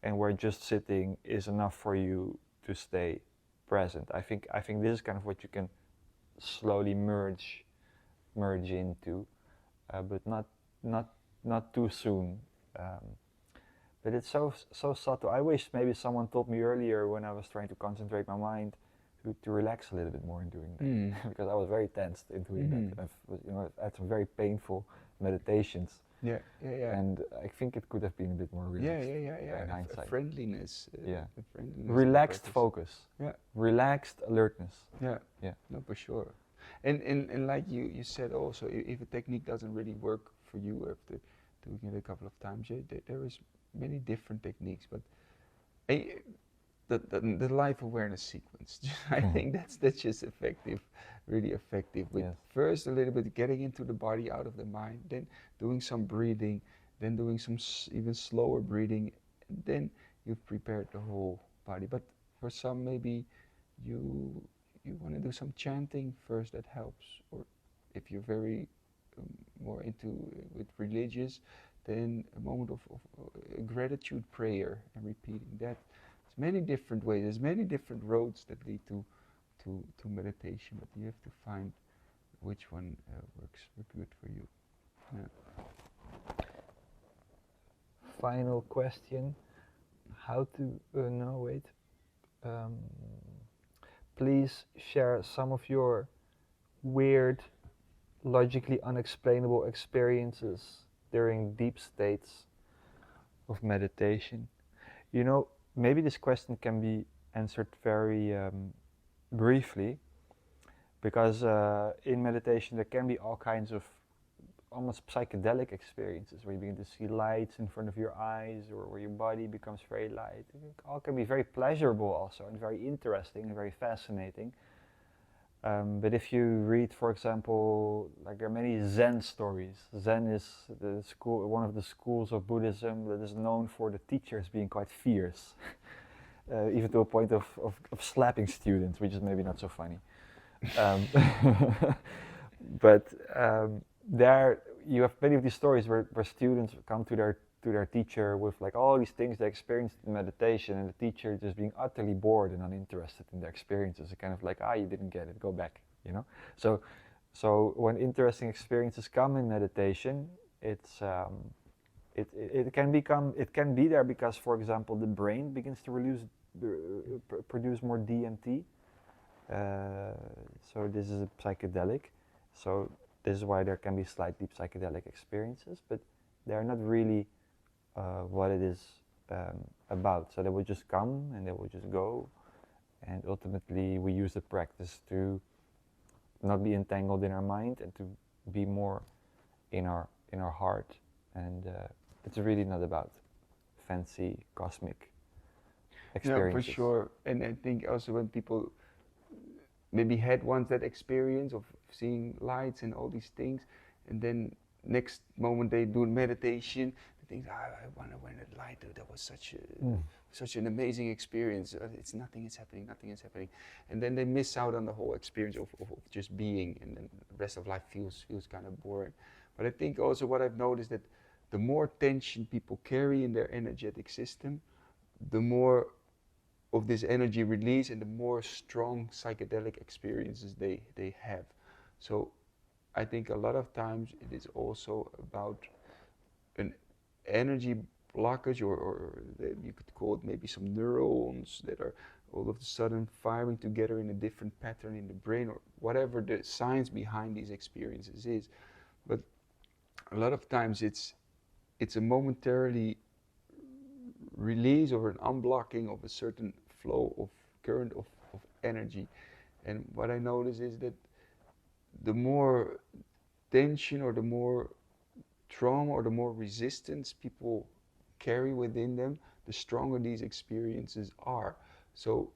and where just sitting is enough for you to stay present. I think this is kind of what you can slowly merge into, but not too soon. But it's so subtle. I wish maybe someone told me earlier, when I was trying to concentrate my mind, to relax a little bit more in doing that, because I was very tensed in doing that. I've had some very painful meditations. Yeah. And I think it could have been a bit more relaxed. In hindsight. Friendliness. Relaxed focus. Yeah. Relaxed alertness. Yeah. No, for sure. And like you said also, if a technique doesn't really work for you after doing it a couple of times, there is many different techniques, but the life awareness sequence, I think that's just effective, really effective. With first a little bit getting into the body, out of the mind, then doing some breathing, then doing some even slower breathing, and then you've prepared the whole body. But for some, maybe you want to do some chanting first, that helps. Or if you're very more into with religious, then a moment of gratitude prayer and repeating that. There's many different ways. There's many different roads that lead to meditation, but you have to find which one works good for you. Yeah. Final question: how to? No, wait. Please share some of your weird, logically unexplainable experiences during deep states of meditation. You know, maybe this question can be answered very briefly, because in meditation there can be all kinds of almost psychedelic experiences where you begin to see lights in front of your eyes, or where your body becomes very light. It all can be very pleasurable also, and very interesting and very fascinating. But if you read, for example, like there are many Zen stories. Zen is the school, one of the schools of Buddhism that is known for the teachers being quite fierce, even to a point of slapping students, which is maybe not so funny. Um, but there you have many of these stories where students come to their teacher with like all these things they experienced in meditation, and the teacher just being utterly bored and uninterested in their experiences. It's kind of like, you didn't get it, go back, you know. So when interesting experiences come in meditation, it can be there because, for example, the brain begins to produce more DMT. So this is a psychedelic. So this is why there can be slightly psychedelic experiences, but they're not really what it is about. So they will just come and they will just go, and ultimately we use the practice to not be entangled in our mind and to be more in our heart. And it's really not about fancy cosmic experiences. Yeah, for sure. And I think also when people maybe had once that experience of seeing lights and all these things, and then next moment they do meditation, they think, I wonder when that light, that was such an amazing experience. It's nothing is happening, nothing is happening. And then they miss out on the whole experience of just being, and then the rest of life feels kind of boring. But I think also what I've noticed that the more tension people carry in their energetic system, the more of this energy release and the more strong psychedelic experiences they have. So I think a lot of times it is also about an energy blockage, or you could call it maybe some neurons that are all of a sudden firing together in a different pattern in the brain, or whatever the science behind these experiences is. But a lot of times it's a momentarily release or an unblocking of a certain flow of current of energy. And what I notice is that the more tension or the more trauma or the more resistance people carry within them, the stronger these experiences are. So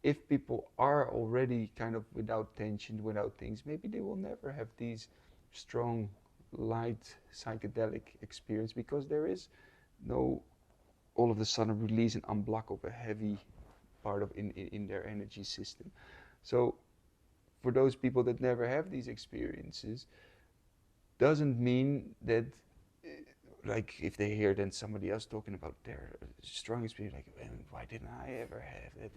if people are already kind of without tension, without things, maybe they will never have these strong, light, psychedelic experience, because there is no all of a sudden release and unblock of a heavy part of in their energy system. So for those people that never have these experiences, doesn't mean that like if they hear then somebody else talking about their strong experience, like, why didn't I ever have that?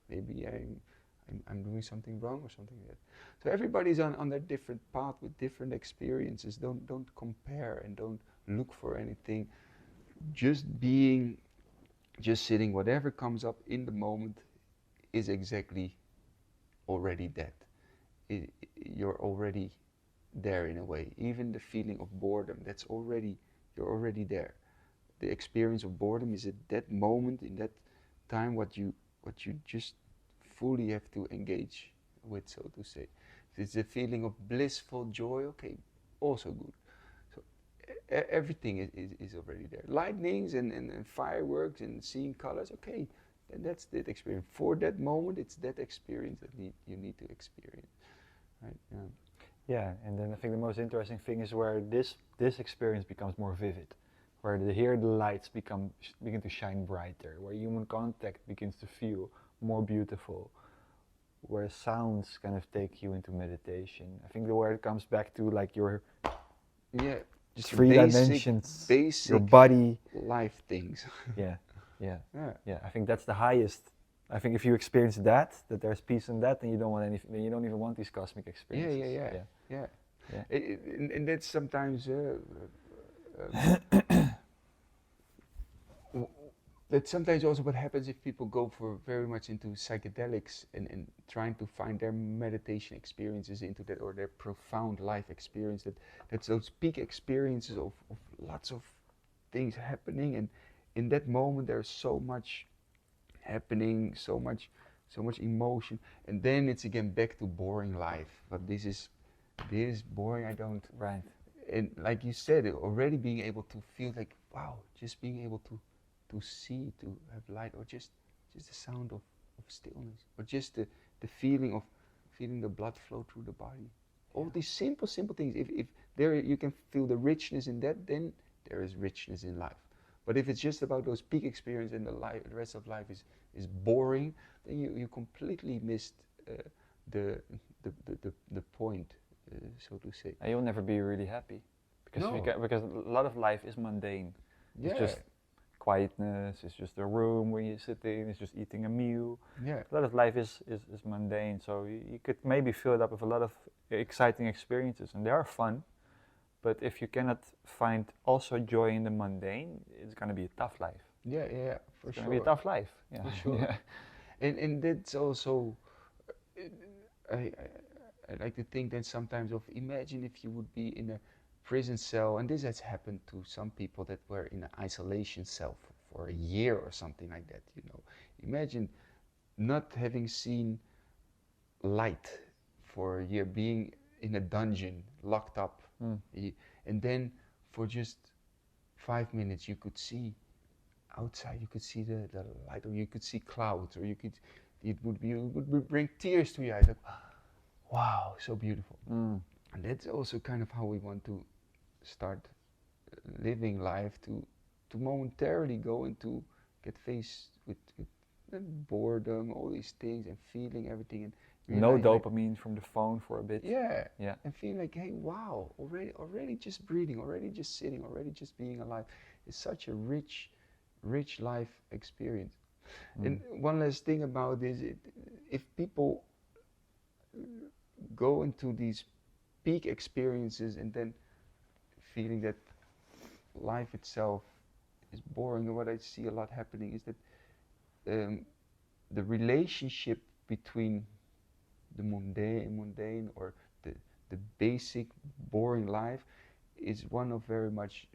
Maybe I'm doing something wrong or something like that. So everybody's on their different path with different experiences. Don't compare and don't look for anything. Just being, just sitting, whatever comes up in the moment is exactly already that. You're already there in a way. Even the feeling of boredom, you're already there. The experience of boredom is at that moment, in that time, what you just fully have to engage with, so to say. If it's a feeling of blissful joy, okay, also good. So everything is already there. Lightnings and fireworks and seeing colors, okay, and that's that experience. For that moment, it's that experience that you need to experience, right? Yeah. Yeah, and then I think the most interesting thing is where this experience becomes more vivid, where here the lights begin to shine brighter, where human contact begins to feel more beautiful, where sounds kind of take you into meditation. I think where it comes back to like your Just three dimensions, basic your body, life things. yeah. Yeah. I think that's the highest. I think if you experience that there's peace in that, then you don't want anything. Then you don't even want these cosmic experiences. Yeah. Yeah. And that's sometimes that's sometimes also what happens if people go for very much into psychedelics and trying to find their meditation experiences into that, or their profound life experience, that's those peak experiences of lots of things happening, and in that moment there's so much happening, so much so much emotion, and then it's again back to boring life. But this is boring. I don't. Right. And like you said, already being able to feel like, wow, just being able to see, to have light, or just the sound of stillness, or just the feeling of feeling the blood flow through the body. All these simple things. If there you can feel the richness in that, then there is richness in life. But if it's just about those peak experience and the rest of life is boring, then you completely missed the, the point, so to say. And you'll never be really happy because No. because a lot of life is mundane. Yeah. It's just quietness. It's just a room where you're sitting. It's just eating a meal. Yeah. A lot of life is mundane. So you could maybe fill it up with a lot of exciting experiences, and they are fun. But if you cannot find also joy in the mundane, it's gonna be a tough life. Yeah, yeah, for It's sure. gonna be a tough life. Yeah, For sure. Yeah. And that's also, I like to think that sometimes of, imagine if you would be in a prison cell, and this has happened to some people that were in an isolation cell for a year or something like that, you know. Imagine not having seen light for a year, being in a dungeon, locked up, and then for just 5 minutes you could see outside, you could see the light, or you could see clouds, or it would bring tears to your eyes, like, wow, so beautiful. And that's also kind of how we want to start living life, to momentarily go into, get faced with boredom, all these things, and feeling everything, and No dopamine from the phone for a bit. Yeah. Yeah. And feeling like, hey, wow, already just breathing, already just sitting, already just being alive is such a rich life experience. And one last thing about this, if people go into these peak experiences and then feeling that life itself is boring, and what I see a lot happening is that the relationship between the mundane or the basic boring life is one of very much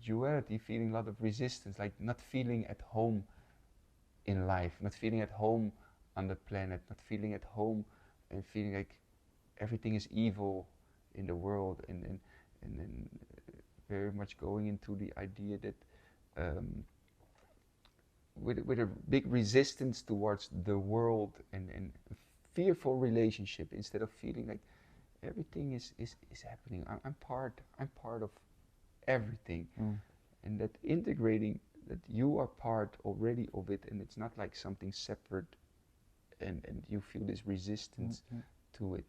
duality, feeling a lot of resistance, like not feeling at home in life, not feeling at home on the planet, not feeling at home, and feeling like everything is evil in the world, and then very much going into the idea that with a big resistance towards the world, and fearful relationship, instead of feeling like everything is happening. I'm part of everything, and that integrating that you are part already of it, and it's not like something separate, and you feel this resistance to it.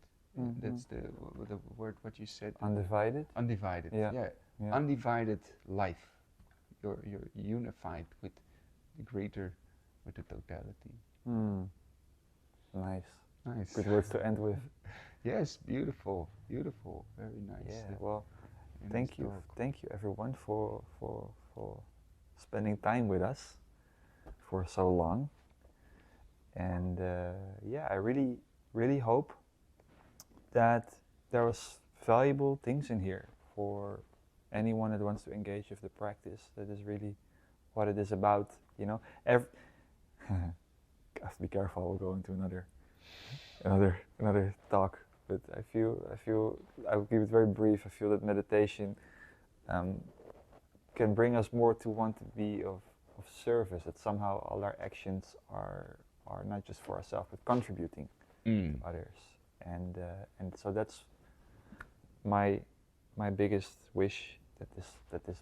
That's the word what you said. Undivided. Undivided. Yeah. Undivided life. You're unified with the greater, with the totality. Nice. Good words to end with. Yes, beautiful, very nice. Yeah. Well, thank you everyone for spending time with us for so long. And I really hope that there was valuable things in here for anyone that wants to engage with the practice. That is really what it is about, you know. I have to be careful. We'll go into another talk, but I feel I will keep it very brief. I feel that meditation can bring us more to want to be of service. That somehow all our actions are not just for ourselves, but contributing to others. And so that's my biggest wish, that this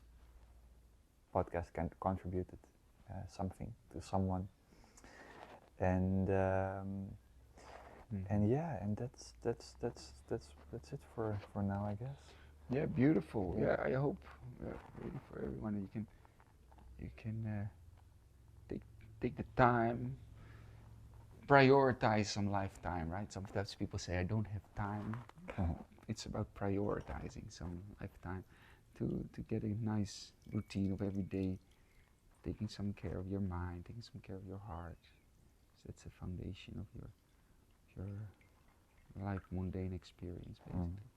podcast can contribute something to someone. And that's it for now, I guess. Yeah, beautiful. Yeah, I hope really for everyone that you can take the time, prioritize some lifetime, right? Sometimes people say, I don't have time. It's about prioritizing some lifetime to get a nice routine of every day, taking some care of your mind, taking some care of your heart. So that's the foundation of your life mundane experience, basically.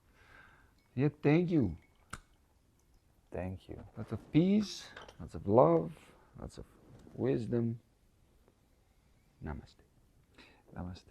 Yeah, thank you. Thank you. Lots of peace, lots of love, lots of wisdom. Namaste. Namaste.